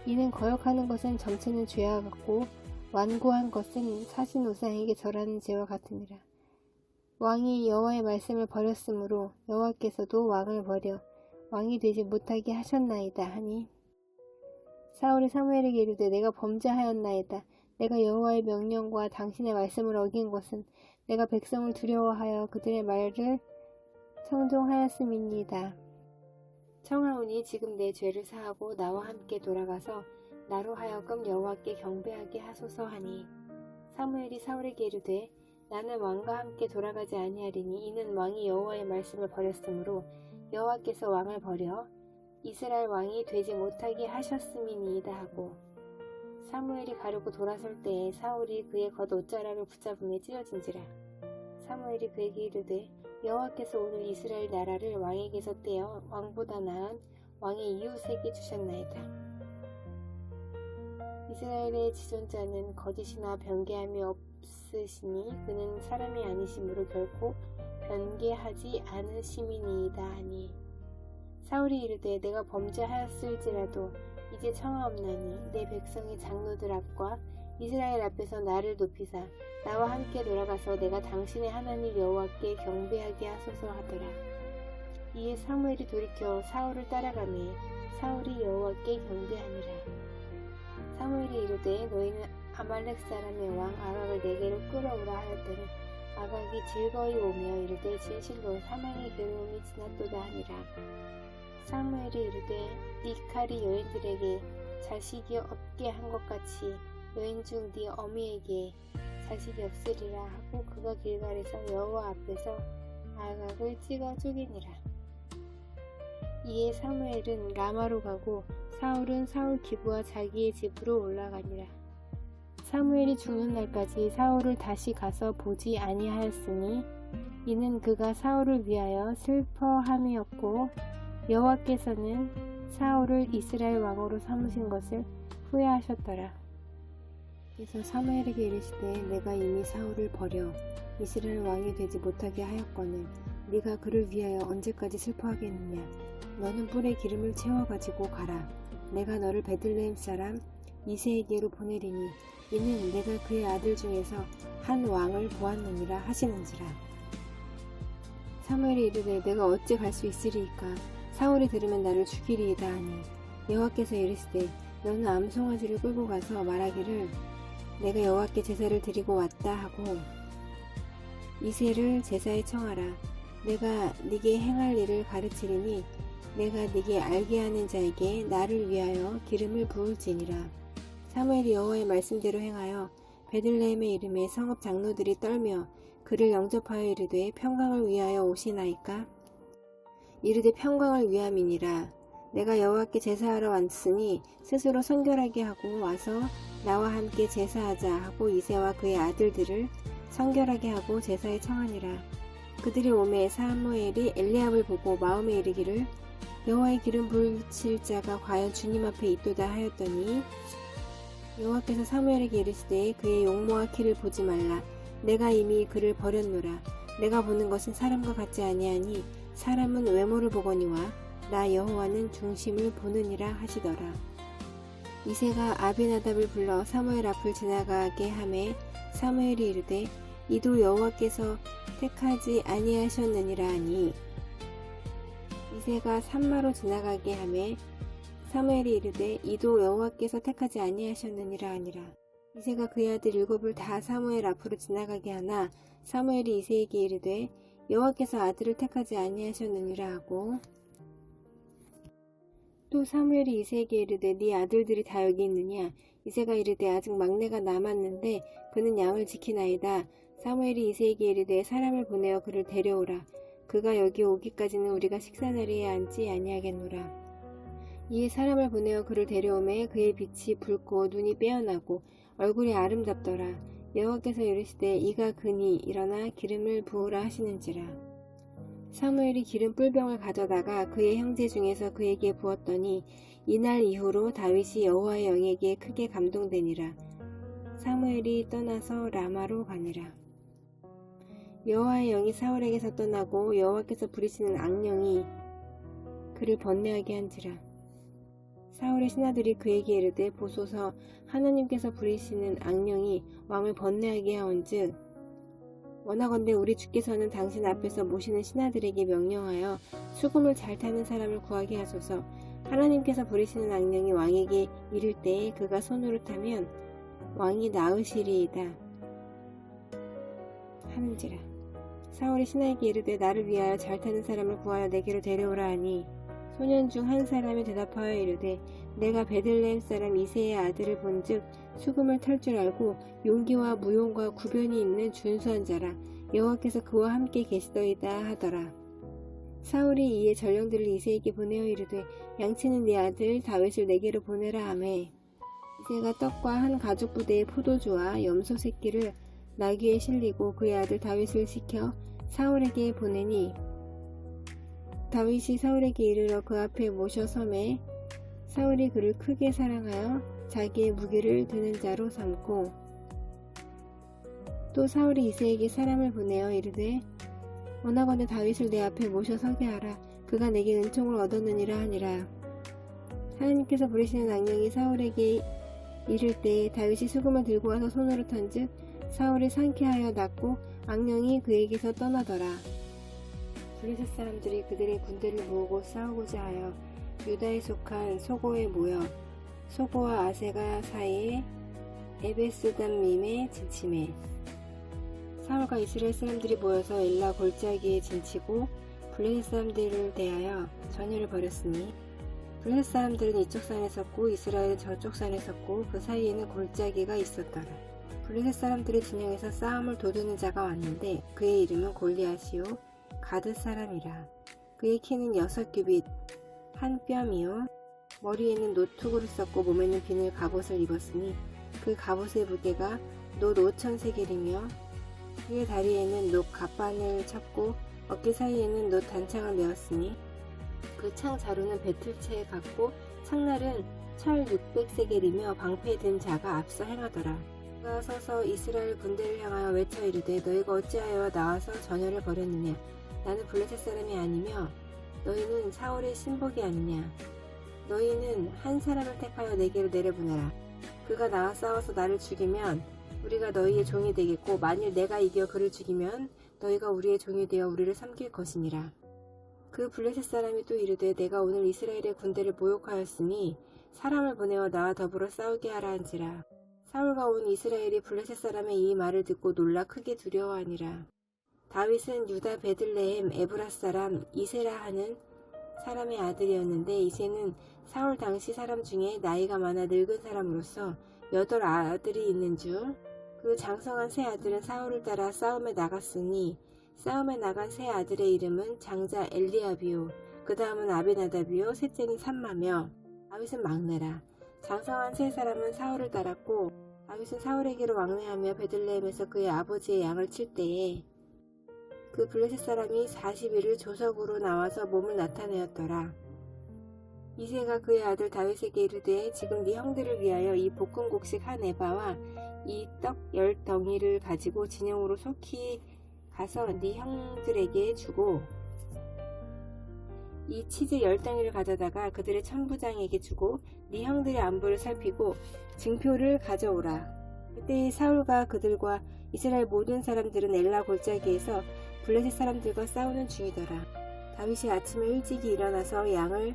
이는 거역하는 것은 점치는 죄와 같고 완고한 것은 사신 우상에게 절하는 죄와 같으니라. 왕이 여호와의 말씀을 버렸으므로 여호와께서도 왕을 버려 왕이 되지 못하게 하셨나이다 하니 사울이 사무엘에게 이르되 내가 범죄하였나이다. 내가 여호와의 명령과 당신의 말씀을 어긴 것은 내가 백성을 두려워하여 그들의 말을 청종하였음이니이다. 청하오니 지금 내 죄를 사하고 나와 함께 돌아가서 나로 하여금 여호와께 경배하게 하소서 하니 사무엘이 사울에게 이르되 나는 왕과 함께 돌아가지 아니하리니 이는 왕이 여호와의 말씀을 버렸으므로 여호와께서 왕을 버려 이스라엘 왕이 되지 못하게 하셨음이니이다 하고 사무엘이 가려고 돌아설 때에 사울이 그의 겉옷자락을 붙잡음에 찢어진지라. 사무엘이 그에게 이르되 여호와께서 오늘 이스라엘 나라를 왕에게서 떼어 왕보다 나은 왕의 이웃에게 주셨나이다. 이스라엘의 지존자는 거짓이나 변개함이 없으시니 그는 사람이 아니심으로 결코 변개하지 않으심이니이다 하니 사울이 이르되 내가 범죄하였을지라도 이제 청하옵나니 내 백성의 장로들 앞과 이스라엘 앞에서 나를 높이사 나와 함께 돌아가서 내가 당신의 하나님 여호와께 경배하게 하소서 하더라. 이에 사무엘이 돌이켜 사울을 따라가매 사울이 여호와께 경배하니라. 사무엘이 이르되 너희는 아말렉 사람의 왕 아각을 내게로 끌어오라 하였더니 아각이 즐거이 오며 이르되 진실로 사망의 괴로움이 지났도다 하니라. 사무엘이 이르되 네 칼이 여인들에게 자식이 없게 한 것 같이 여인 중 네 어미에게 자식이 없으리라 하고 그가 길갈에서 여호와 앞에서 아각을 찍어 죽이니라. 이에 사무엘은 라마로 가고 사울은 사울 기브와 자기의 집으로 올라가니라. 사무엘이 죽는 날까지 사울을 다시 가서 보지 아니하였으니 이는 그가 사울을 위하여 슬퍼함이었고 여호와께서는 사울을 이스라엘 왕으로 삼으신 것을 후회하셨더라. 그래서 사무엘에게 이르시되 내가 이미 사울을 버려 이스라엘 왕이 되지 못하게 하였거늘 네가 그를 위하여 언제까지 슬퍼하겠느냐. 너는 뿔에 기름을 채워가지고 가라. 내가 너를 베들레헴 사람 이새에게로 보내리니 이는 내가 그의 아들 중에서 한 왕을 보았느니라 하시는지라. 사무엘이 이르되 내가 어찌 갈 수 있으리이까. 사울이 들으면 나를 죽이리이다 하니 여호와께서 이르시되 너는 암송아지를 끌고 가서 말하기를 내가 여호와께 제사를 드리고 왔다 하고 이새를 제사에 청하라. 내가 네게 행할 일을 가르치리니 내가 네게 알게 하는 자에게 나를 위하여 기름을 부을지니라. 사무엘이 여호와의 말씀대로 행하여 베들레헴에 이름에 성읍 장로들이 떨며 그를 영접하여 이르되 평강을 위하여 오시나이까. 이르되 평강을 위함이니라. 내가 여호와께 제사하러 왔으니 스스로 성결하게 하고 와서 나와 함께 제사하자 하고 이새와 그의 아들들을 성결하게 하고 제사에 청하니라. 그들이 오매 사무엘이 엘리압을 보고 마음에 이르기를 여호와의 기름 부으실 자가 과연 주님 앞에 있도다 하였더니 여호와께서 사무엘에게 이르시되 그의 용모와 키를 보지 말라. 내가 이미 그를 버렸노라. 내가 보는 것은 사람과 같지 아니하니 사람은 외모를 보거니와 나 여호와는 중심을 보느니라 하시더라. 이새가 아비나답을 불러 사무엘 앞을 지나가게 하매 사무엘이 이르되 이도 여호와께서 택하지 아니하셨느니라 하니 이새가 산마로 지나가게 하매 사무엘이 이르되 이도 여호와께서 택하지 아니하셨느니라 하니라. 이새가 그의 아들 7을 다 사무엘 앞으로 지나가게 하나 사무엘이 이새에게 이르되 여호와께서 아들을 택하지 아니하셨느니라 하고 또 사무엘이 이새에게 이르되 네 아들들이 다 여기 있느냐. 이새가 이르되 아직 막내가 남았는데 그는 양을 지키나이다. 사무엘이 이새에게 이르되 사람을 보내어 그를 데려오라. 그가 여기 오기까지는 우리가 식사 자리에 앉지 아니하겠노라. 이에 사람을 보내어 그를 데려오매 그의 빛이 붉고 눈이 빼어나고 얼굴이 아름답더라. 여호와께서 이르시되 이가 그니 일어나 기름을 부으라 하시는지라. 사무엘이 기름 뿔병을 가져다가 그의 형제 중에서 그에게 부었더니 이날 이후로 다윗이 여호와의 영에게 크게 감동되니라. 사무엘이 떠나서 라마로 가니라. 여호와의 영이 사울에게서 떠나고 여호와께서 부리시는 악령이 그를 번뇌하게 한지라. 사울의 신하들이 그에게 이르되 보소서 하나님께서 부리시는 악령이 왕을 번뇌하게 하온즉 원하건대 우리 주께서는 당신 앞에서 모시는 신하들에게 명령하여 수금을 잘 타는 사람을 구하게 하소서. 하나님께서 부리시는 악령이 왕에게 이를 때에 그가 손으로 타면 왕이 나으시리이다 하는지라. 사울이 신하에게 이르되 나를 위하여 잘 타는 사람을 구하여 내게로 데려오라 하니 소년 중 한 사람이 대답하여 이르되 내가 베들레헴 사람 이새의 아들을 본즉 수금을 탈 줄 알고 용기와 무용과 구변이 있는 준수한 자라. 여호와께서 그와 함께 계시더이다 하더라. 사울이 이에 전령들을 이새에게 보내어 이르되 양치는 네 아들 다윗을 내게로 보내라 하매 이새가 떡과 한 가죽 부대의 포도주와 염소 새끼를 나귀에 실리고 그의 아들 다윗을 시켜 사울에게 보내니 다윗이 사울에게 이르러 그 앞에 모셔 섬에 사울이 그를 크게 사랑하여 자기의 무기를 드는 자로 삼고 또 사울이 이새에게 사람을 보내어 이르되 원하건대 다윗을 내 앞에 모셔 서게 하라. 그가 내게 은총을 얻었느니라 하니라. 하나님께서 부리시는 악령이 사울에게 이를 때에 다윗이 수금을 들고 와서 손으로 턴즉 사울이 상쾌하여 낫고 악령이 그에게서 떠나더라. 블레셋 사람들이 그들의 군대를 모으고 싸우고자 하여 유다에 속한 소고에 모여 소고와 아세가 사이에 에베스담밈에 진침해 사울과 이스라엘 사람들이 모여서 엘라 골짜기에 진치고 블레셋 사람들을 대하여 전열을 벌였으니 블레셋 사람들은 이쪽 산에 섰고 이스라엘은 저쪽 산에 섰고 그 사이에는 골짜기가 있었더라. 블레셋 사람들의 진영에서 싸움을 도두는 자가 왔는데 그의 이름은 골리앗이요 가드 사람이라. 그의 키는 6규빗 한 뼘이요 머리에는 노투구를 썼고 몸에는 비늘 갑옷을 입었으니 그 갑옷의 무게가 놋 5,000세겔이며 그의 다리에는 놋 갑반을 쳤고 어깨 사이에는 놋 단창을 메었으니 그 창 자루는 배틀채에 같고 창날은 철 600세겔이며 방패에 든 자가 앞서 행하더라. 그가 서서 이스라엘 군대를 향하여 외쳐 이르되 너희가 어찌하여 나와서 전열을 벌였느냐. 나는 블레셋 사람이 아니며 너희는 사울의 신복이 아니냐. 너희는 한 사람을 택하여 내게로 내려보내라. 그가 나와 싸워서 나를 죽이면 우리가 너희의 종이 되겠고 만일 내가 이겨 그를 죽이면 너희가 우리의 종이 되어 우리를 섬길 것이니라. 그 블레셋 사람이 또 이르되 내가 오늘 이스라엘의 군대를 모욕하였으니 사람을 보내어 나와 더불어 싸우게 하라 한지라. 사울과 온 이스라엘이 블레셋 사람의 이 말을 듣고 놀라 크게 두려워하니라. 다윗은 유다 베들레헴 에브라 사람 이세라 하는 사람의 아들이었는데 이세는 사울 당시 사람 중에 나이가 많아 늙은 사람으로서 8 아들이 있는 줄. 그 장성한 세 아들은 사울을 따라 싸움에 나갔으니 싸움에 나간 세 아들의 이름은 장자 엘리압이요 그 다음은 아비나답이요 셋째는 삼마며 다윗은 막내라. 장성한 세 사람은 사울을 따랐고 다윗은 사울에게로 왕래하며 베들레헴에서 그의 아버지의 양을 칠 때에 그 블레셋 사람이 40일을 조석으로 나와서 몸을 나타내었더라. 이새가 그의 아들 다윗에게 이르되 지금 네 형들을 위하여 이 볶음곡식 한 에바와 이 떡 10덩이를 가지고 진영으로 속히 가서 네 형들에게 주고 이 치즈 10덩이를 가져다가 그들의 천부장에게 주고 네 형들의 안부를 살피고 증표를 가져오라. 그때 사울과 그들과 이스라엘 모든 사람들은 엘라 골짜기에서 블레셋 사람들과 싸우는 중이더라. 다윗이 아침에 일찍이 일어나서 양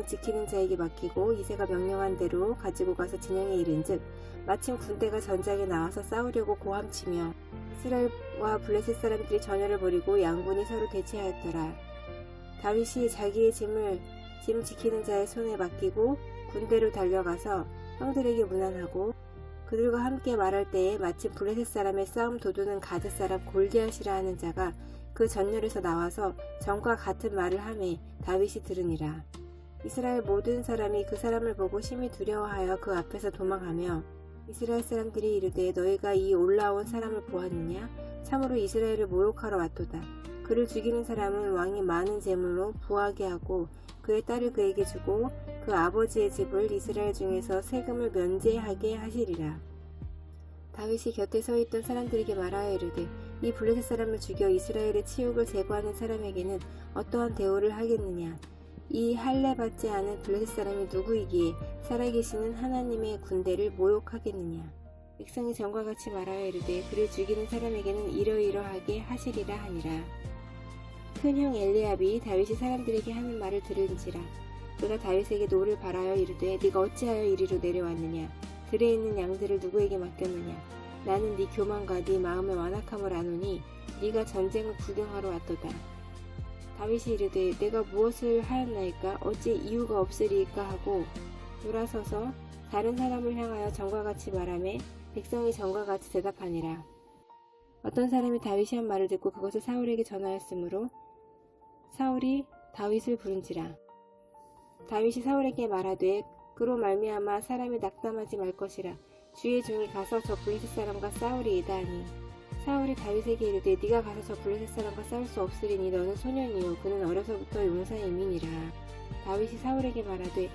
지키는 자에게 맡기고 이새가 명령한 대로 가지고 가서 진영에 이른즉 마침 군대가 전장에 나와서 싸우려고 고함치며 이스라엘과 블레셋 사람들이 전열을 벌이고 양군이 서로 대치하였더라. 다윗이 자기의 짐 지키는 자의 손에 맡기고 군대로 달려가서 형들에게 문안하고 그들과 함께 말할 때에 마침 블레셋 사람의 싸움 도두는 가드 사람 골리앗이라 하는 자가 그 전열에서 나와서 전과 같은 말을 하매 다윗이 들으니라. 이스라엘 모든 사람이 그 사람을 보고 심히 두려워하여 그 앞에서 도망하며 이스라엘 사람들이 이르되 너희가 이 올라온 사람을 보았느냐? 참으로 이스라엘을 모욕하러 왔도다. 그를 죽이는 사람은 왕이 많은 재물로 부하게 하고 그의 딸을 그에게 주고 그 아버지의 집을 이스라엘 중에서 세금을 면제하게 하시리라. 다윗이 곁에 서 있던 사람들에게 말하여 이르되 이 블레셋 사람을 죽여 이스라엘의 치욕을 제거하는 사람에게는 어떠한 대우를 하겠느냐. 이 할례 받지 않은 블레셋 사람이 누구이기에 살아계시는 하나님의 군대를 모욕하겠느냐. 백성이 전과 같이 말하여 이르되 그를 죽이는 사람에게는 이러이러하게 하시리라 하니라. 큰 형 엘리압이 다윗이 사람들에게 하는 말을 들은지라. 그가 다윗에게 노를 바라여 이르되 네가 어찌하여 이리로 내려왔느냐. 들에 있는 양들을 누구에게 맡겼느냐. 나는 네 교만과 네 마음의 완악함을 아노니 네가 전쟁을 구경하러 왔도다. 다윗이 이르되 내가 무엇을 하였나이까 어찌 이유가 없으리이까 하고 돌아서서 다른 사람을 향하여 전과 같이 말하매 백성이 전과 같이 대답하니라. 어떤 사람이 다윗이 한 말을 듣고 그것을 사울에게 전하였으므로 사울이 다윗을 부른지라. 다윗이 사울에게 말하되 그로 말미암아 사람이 낙담하지 말 것이라. 주의 종이 가서 저 블레셋 사람과 싸우리이다 하니 사울이 다윗에게 이르되 네가 가서 저 블레셋 사람과 싸울 수 없으리니 너는 소년이요 그는 어려서부터 용사임이니라. 다윗이 사울에게 말하되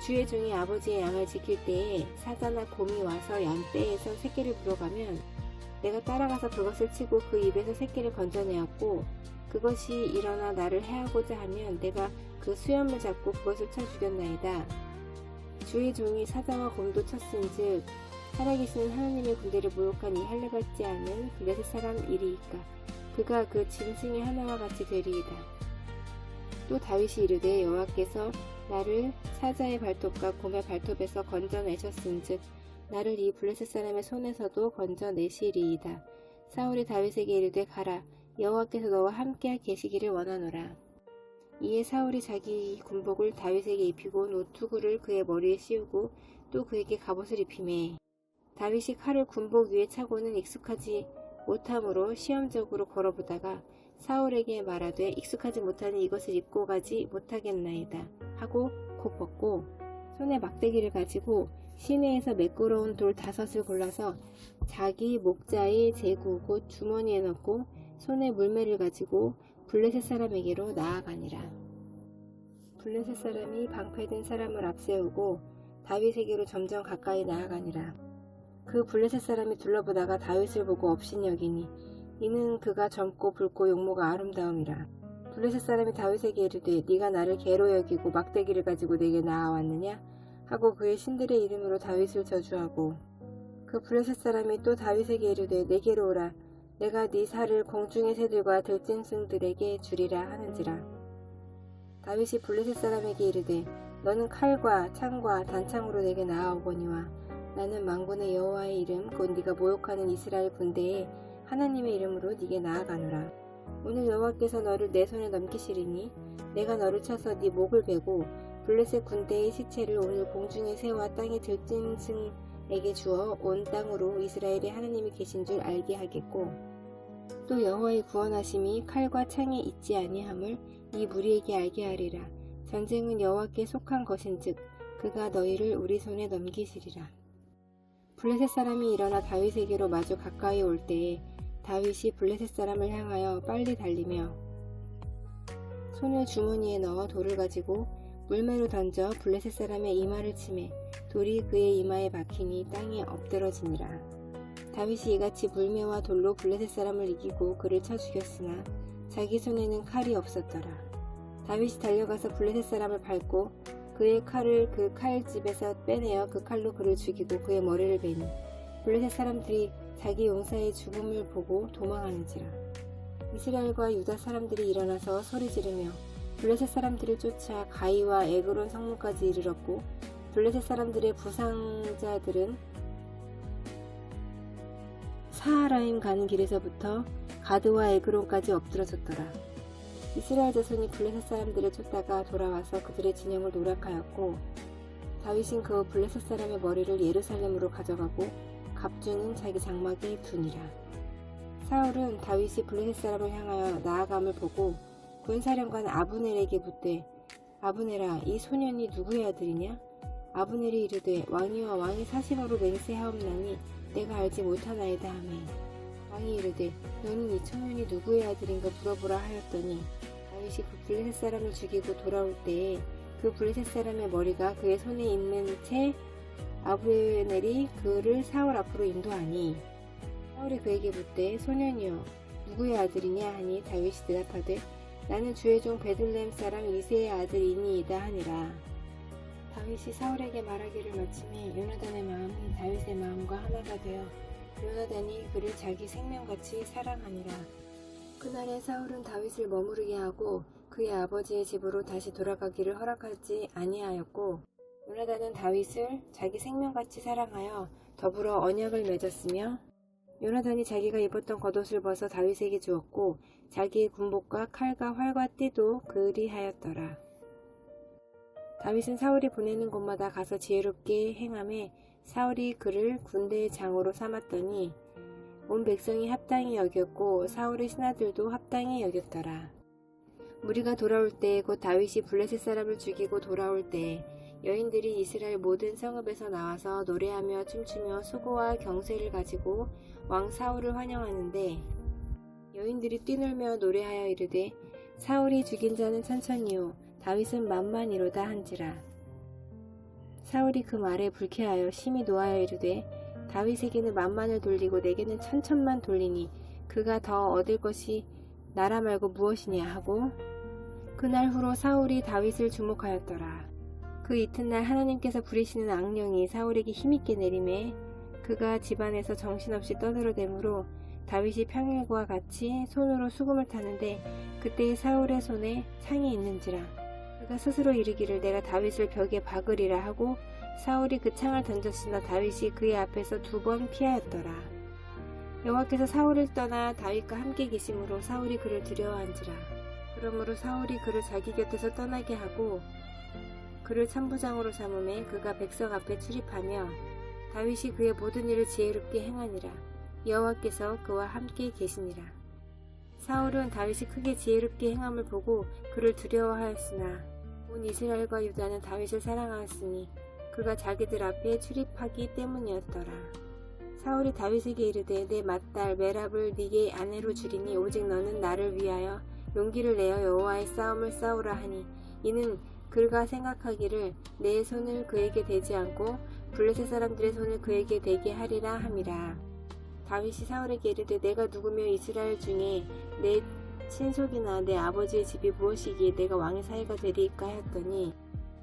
주의 종이 아버지의 양을 지킬 때에 사자나 곰이 와서 양 떼에서 새끼를 물어가면 내가 따라가서 그것을 치고 그 입에서 새끼를 건져내었고 그것이 일어나 나를 해하고자 하면 내가 그 수염을 잡고 그것을 쳐 죽였나이다. 주의 종이 사자와 곰도 쳤은즉 살아계시는 하나님의 군대를 모욕한 이 할례 받지 않은 블레셋 사람 이리이까 그가 그 짐승의 하나와 같이 되리이다. 또 다윗이 이르되 여호와께서 나를 사자의 발톱과 곰의 발톱에서 건져내셨은즉 나를 이 블레셋 사람의 손에서도 건져내시리이다. 사울이 다윗에게 이르되 가라. 여호와께서 너와 함께 계시기를 원하노라. 이에 사울이 자기 군복을 다윗에게 입히고 노투구를 그의 머리에 씌우고 또 그에게 갑옷을 입히매 다윗이 칼을 군복 위에 차고는 익숙하지 못함으로 시험적으로 걸어보다가 사울에게 말하되 익숙하지 못하니 이것을 입고 가지 못하겠나이다 하고 곧 벗고 손에 막대기를 가지고 시내에서 매끄러운 돌 5을 골라서 자기 목자의 제구 곧 주머니에 넣고 손에 물매를 가지고 블레셋 사람에게로 나아가니라. 블레셋 사람이 방패든 사람을 앞세우고 다윗에게로 점점 가까이 나아가니라. 그 블레셋 사람이 둘러보다가 다윗을 보고 업신여기니 이는 그가 젊고 붉고 용모가 아름다움이라. 블레셋 사람이 다윗에게 이르되 네가 나를 개로 여기고 막대기를 가지고 내게 나아왔느냐 하고 그의 신들의 이름으로 다윗을 저주하고, 그 블레셋 사람이 또 다윗에게 이르되 내게로 오라. 내가 네 살을 공중의 새들과 들짐승들에게 주리라 하는지라. 다윗이 블레셋 사람에게 이르되 너는 칼과 창과 단창으로 내게 나아오거니와 나는 만군의 여호와의 이름 곧 네가 모욕하는 이스라엘 군대의 하나님의 이름으로 네게 나아가노라. 오늘 여호와께서 너를 내 손에 넘기시리니 내가 너를 쳐서 네 목을 베고 블레셋 군대의 시체를 오늘 공중의 새와 땅의 들짐승에게 주어 온 땅으로 이스라엘의 하나님이 계신 줄 알게 하겠고, 또 여호와의 구원하심이 칼과 창에 있지 아니함을 이 무리에게 알게 하리라. 전쟁은 여호와께 속한 것인즉 그가 너희를 우리 손에 넘기시리라. 블레셋 사람이 일어나 다윗에게로 마주 가까이 올 때에 다윗이 블레셋 사람을 향하여 빨리 달리며 손을 주머니에 넣어 돌을 가지고 물매로 던져 블레셋 사람의 이마를 치매 돌이 그의 이마에 박히니 땅에 엎드러지니라. 다윗이 이같이 물매와 돌로 블레셋 사람을 이기고 그를 쳐 죽였으나 자기 손에는 칼이 없었더라. 다윗이 달려가서 블레셋 사람을 밟고 그의 칼을 그 칼집에서 빼내어 그 칼로 그를 죽이고 그의 머리를 베니 블레셋 사람들이 자기 용사의 죽음을 보고 도망하는지라. 이스라엘과 유다 사람들이 일어나서 소리 지르며 블레셋 사람들을 쫓아 가이와 에그론 성문까지 이르렀고, 블레셋 사람들의 부상자들은 사하라임 가는 길에서부터 가드와 에그론까지 엎드러졌더라. 이스라엘 자손이 블레셋 사람들을 쫓다가 돌아와서 그들의 진영을 노략하였고, 다윗은 그 블레셋 사람의 머리를 예루살렘으로 가져가고 갑주는 자기 장막에 두니라. 사울은 다윗이 블레셋 사람을 향하여 나아감을 보고 군사령관 아브넬에게 묻되 아브넬아, 이 소년이 누구의 아들이냐? 아브넬이 이르되 왕이와 왕이 사심으로 맹세하옵나니 내가 알지 못하나이다 하매, 왕이 이르되 너는 이 청년이 누구의 아들인가 물어보라 하였더니 다윗이 그 블레셋 사람을 죽이고 돌아올 때에 그 블레셋 사람의 머리가 그의 손에 있는 채 아브넬이 그를 사울 앞으로 인도하니, 사울이 그에게 묻되 소년이여 누구의 아들이냐 하니 다윗이 대답하되 나는 주의 종 베들레헴 사람 이새의 아들이니이다 하니라. 다윗이 사울에게 말하기를 마치니 요나단의 마음이 다윗의 마음과 하나가 되어 요나단이 그를 자기 생명같이 사랑하니라. 그날에 사울은 다윗을 머무르게 하고 그의 아버지의 집으로 다시 돌아가기를 허락하지 아니하였고, 요나단은 다윗을 자기 생명같이 사랑하여 더불어 언약을 맺었으며, 요나단이 자기가 입었던 겉옷을 벗어 다윗에게 주었고 자기의 군복과 칼과 활과 띠도 그리하였더라. 다윗은 사울이 보내는 곳마다 가서 지혜롭게 행하매 사울이 그를 군대의 장으로 삼았더니 온 백성이 합당히 여겼고 사울의 신하들도 합당히 여겼더라. 무리가 돌아올 때 곧 다윗이 블레셋 사람을 죽이고 돌아올 때 여인들이 이스라엘 모든 성읍에서 나와서 노래하며 춤추며 수고와 경쇠를 가지고 왕 사울을 환영하는데, 여인들이 뛰놀며 노래하여 이르되 사울이 죽인 자는 천천히요 다윗은 만만이로다 한지라. 사울이 그 말에 불쾌하여 심히 노하여 이르되 다윗에게는 만만을 돌리고 내게는 천천만 돌리니 그가 더 얻을 것이 나라 말고 무엇이냐 하고, 그날 후로 사울이 다윗을 주목하였더라. 그 이튿날 하나님께서 부리시는 악령이 사울에게 힘있게 내림에 그가 집안에서 정신없이 떠들어대므로 다윗이 평일과 같이 손으로 수금을 타는데 그때의 사울의 손에 창이 있는지라. 그가 스스로 이르기를 내가 다윗을 벽에 박으리라 하고 사울이 그 창을 던졌으나 다윗이 그의 앞에서 2번 피하였더라. 여호와께서 사울을 떠나 다윗과 함께 계심으로 사울이 그를 두려워한지라. 그러므로 사울이 그를 자기 곁에서 떠나게 하고 그를 참부장으로 삼음에 그가 백성 앞에 출입하며 다윗이 그의 모든 일을 지혜롭게 행하니라. 여호와께서 그와 함께 계시니라. 사울은 다윗이 크게 지혜롭게 행함을 보고 그를 두려워하였으나 온 이스라엘과 유다는 다윗을 사랑하였으니 그가 자기들 앞에 출입하기 때문이었더라. 사울이 다윗에게 이르되 내 맏딸 메랍을 네게 아내로 주리니 오직 너는 나를 위하여 용기를 내어 여호와의 싸움을 싸우라 하니 이는 그가 생각하기를 내 손을 그에게 대지 않고 블레셋 사람들의 손을 그에게 대게 하리라 함이라. 다윗이 사울에게 이르되 내가 누구며 이스라엘 중에 내 친속이나 내 아버지의 집이 무엇이기에 내가 왕의 사위가 되리이까 하였더니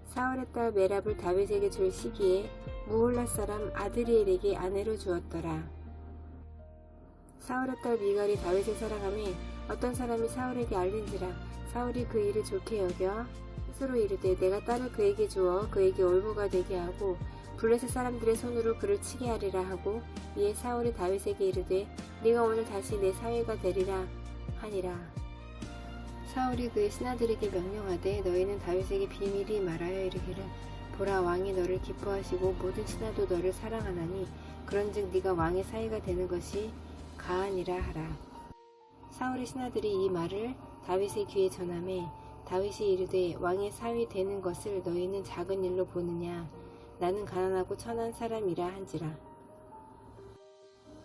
사울의 딸 메랍을 다윗에게 줄 시기에 무홀라 사람 아드리엘에게 아내로 주었더라. 사울의 딸 미갈이 다윗을 사랑하며 어떤 사람이 사울에게 알린지라 사울이 그 일을 좋게 여겨 스스로 이르되 내가 딸을 그에게 주어 그에게 올무가 되게 하고 블레셋 사람들의 손으로 그를 치게 하리라 하고 이에 사울이 다윗에게 이르되 네가 오늘 다시 내 사위가 되리라 하니라. 사울이 그의 신하들에게 명령하되 너희는 다윗에게 비밀히 말하여 이르기를 보라 왕이 너를 기뻐하시고 모든 신하도 너를 사랑하나니 그런즉 네가 왕의 사위가 되는 것이 가하니라 하라. 사울의 신하들이 이 말을 다윗의 귀에 전하매 다윗이 이르되 왕의 사위 되는 것을 너희는 작은 일로 보느냐 나는 가난하고 천한 사람이라 한지라.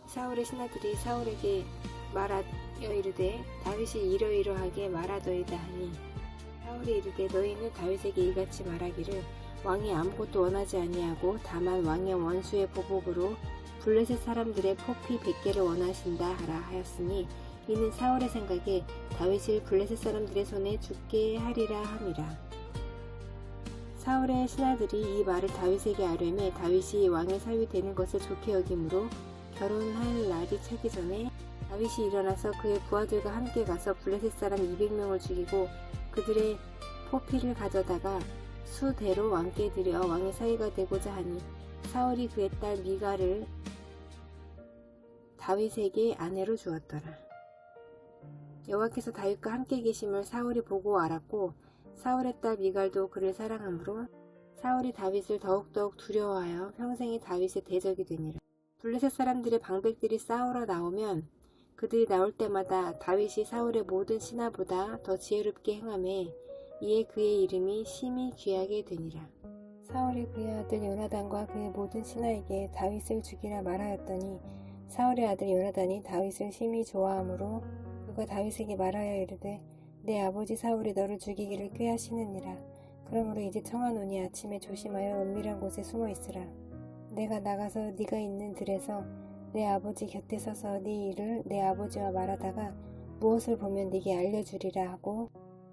사울의 신하들이 사울에게 말하여 이르되 다윗이 이러이러하게 말하더이다 하니 사울이 이르되 너희는 다윗에게 이같이 말하기를 왕이 아무것도 원하지 아니하고 다만 왕의 원수의 보복으로 블레셋 사람들의 포피 100개를 원하신다 하라 하였으니 이는 사울의 생각에 다윗을 블레셋 사람들의 손에 죽게 하리라 함이라. 사울의 신하들이 이 말을 다윗에게 아뢰매 다윗이 왕의 사위 되는 것을 좋게 여김으로 결혼할 날이 차기 전에 다윗이 일어나서 그의 부하들과 함께 가서 블레셋 사람 200명을 죽이고 그들의 포피를 가져다가 수대로 왕께 드려 왕의 사위가 되고자 하니 사울이 그의 딸 미갈을 다윗에게 아내로 주었더라. 여호와께서 다윗과 함께 계심을 사울이 보고 알았고 사울의 딸 미갈도 그를 사랑하므로 사울이 다윗을 더욱더욱 두려워하여 평생이 다윗의 대적이 되니라. 블레셋 사람들의 방백들이 싸우러 나오면 그들이 나올 때마다 다윗이 사울의 모든 신하보다 더 지혜롭게 행하매 이에 그의 이름이 심히 귀하게 되니라. 사울이 그의 아들 요나단과 그의 모든 신하에게 다윗을 죽이라 말하였더니 사울의 아들 요나단이 다윗을 심히 좋아하므로 그가 다윗에게 말하여 이르되 내 아버지 사울이 너를 죽이기를 꾀하시느니라. 그러므로 이제 청하노니 아침에 조심하여 은밀한 곳에 숨어 있으라. 내가 나가서 네가 있는 들에서 내 아버지 곁에 서서 네 일을 내 아버지와 말하다가 무엇을 보면 네게 알려주리라 하고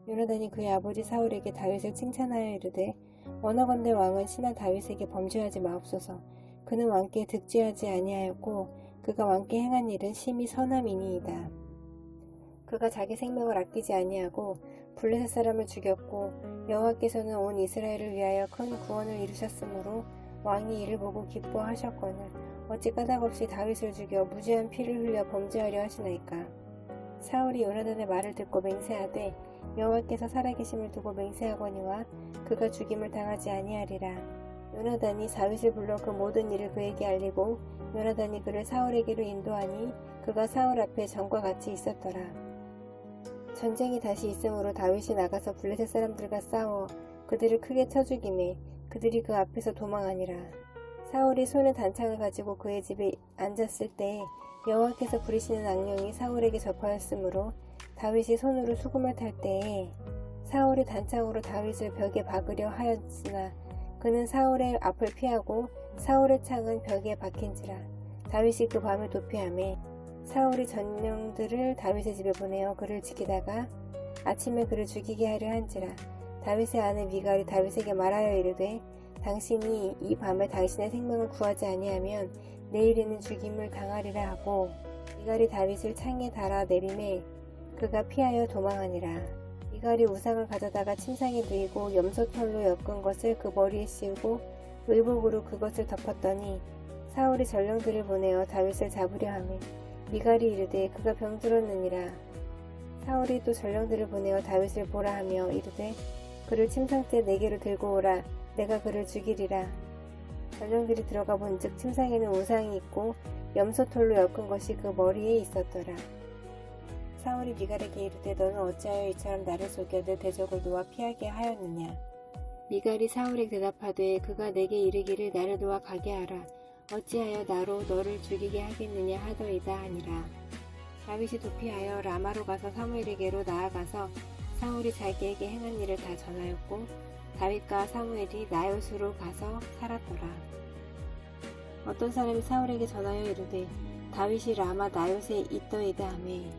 요나단이 그의 아버지 사울에게 다윗을 칭찬하여 이르되 원하건대 왕은 신하 다윗에게 범죄하지 마옵소서. 그는 왕께 득죄하지 아니하였고 그가 왕께 행한 일은 심히 선함이니이다. 그가 자기 생명을 아끼지 아니하고 블레셋 사람을 죽였고 여호와께서는 온 이스라엘을 위하여 큰 구원을 이루셨으므로 왕이 이를 보고 기뻐하셨거늘 어찌 까닭없이 다윗을 죽여 무죄한 피를 흘려 범죄하려 하시나이까. 사울이 요나단의 말을 듣고 맹세하되 여호와께서 살아계심을 두고 맹세하거니와 그가 죽임을 당하지 아니하리라. 요나단이 다윗을 불러 그 모든 일을 그에게 알리고 요나단이 그를 사울에게로 인도하니 그가 사울 앞에 전과 같이 있었더라. 전쟁이 다시 있으므로 다윗이 나가서 블레셋 사람들과 싸워 그들을 크게 쳐 죽이매 그들이 그 앞에서 도망하니라. 사울이 손에 단창을 가지고 그의 집에 앉았을 때에 여호와께서 부리시는 악령이 사울에게 접하였으므로 다윗이 손으로 수금을 탈 때에 사울이 단창으로 다윗을 벽에 박으려 하였으나 그는 사울의 앞을 피하고 사울의 창은 벽에 박힌지라. 다윗이 그 밤을 도피하매 사울이 전령들을 다윗의 집에 보내어 그를 지키다가 아침에 그를 죽이게 하려 한지라. 다윗의 아내 미갈이 다윗에게 말하여 이르되 당신이 이 밤에 당신의 생명을 구하지 아니하면 내일에는 죽임을 당하리라 하고 미갈이 다윗을 창에 달아 내림에 그가 피하여 도망하니라. 미갈이 우상을 가져다가 침상에 누이고 염소털로 엮은 것을 그 머리에 씌우고 의복으로 그것을 덮었더니 사울이 전령들을 보내어 다윗을 잡으려 하매 미갈이 이르되 그가 병들었느니라. 사울이 또 전령들을 보내어 다윗을 보라 하며 이르되 그를 침상째 내게로 들고 오라. 내가 그를 죽이리라. 전령들이 들어가 본즉 침상에는 우상이 있고 염소털로 엮은 것이 그 머리에 있었더라. 사울이 미갈에게 이르되 너는 어찌하여 이처럼 나를 속여 내 대적을 놓아 피하게 하였느냐. 미갈이 사울에게 대답하되 그가 내게 이르기를 나를 도와 가게 하라. 어찌하여 나로 너를 죽이게 하겠느냐 하더이다 하니라. 다윗이 도피하여 라마로 가서 사무엘에게로 나아가서 사울이 자기에게 행한 일을 다 전하였고 다윗과 사무엘이 나요스로 가서 살았더라. 어떤 사람이 사울에게 전하여 이르되 다윗이 라마 나요스에 있더이다 하매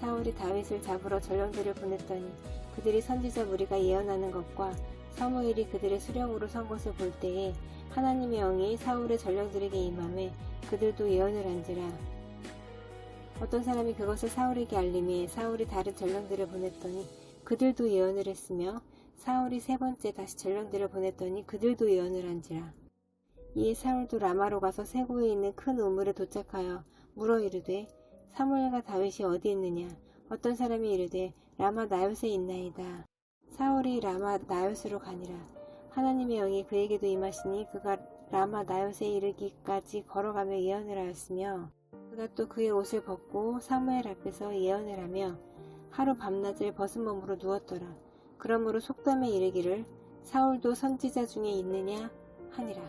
사울이 다윗을 잡으러 전령들을 보냈더니 그들이 선지자 무리가 예언하는 것과 사무엘이 그들의 수령으로 선 것을 볼 때에 하나님의 영이 사울의 전령들에게 임하매 그들도 예언을 한지라. 어떤 사람이 그것을 사울에게 알림해 사울이 다른 전령들을 보냈더니 그들도 예언을 했으며 사울이 세 번째 다시 전령들을 보냈더니 그들도 예언을 한지라. 이에 사울도 라마로 가서 세고에 있는 큰 우물에 도착하여 물어 이르되 사무엘과 다윗이 어디 있느냐. 어떤 사람이 이르되 라마 나요스에 있나이다. 사울이 라마 나요스로 가니라. 하나님의 영이 그에게도 임하시니 그가 라마 나요스에 이르기까지 걸어가며 예언을 하였으며 그가 또 그의 옷을 벗고 사무엘 앞에서 예언을 하며 하루 밤낮을 벗은 몸으로 누웠더라. 그러므로 속담에 이르기를 사울도 선지자 중에 있느냐 하니라.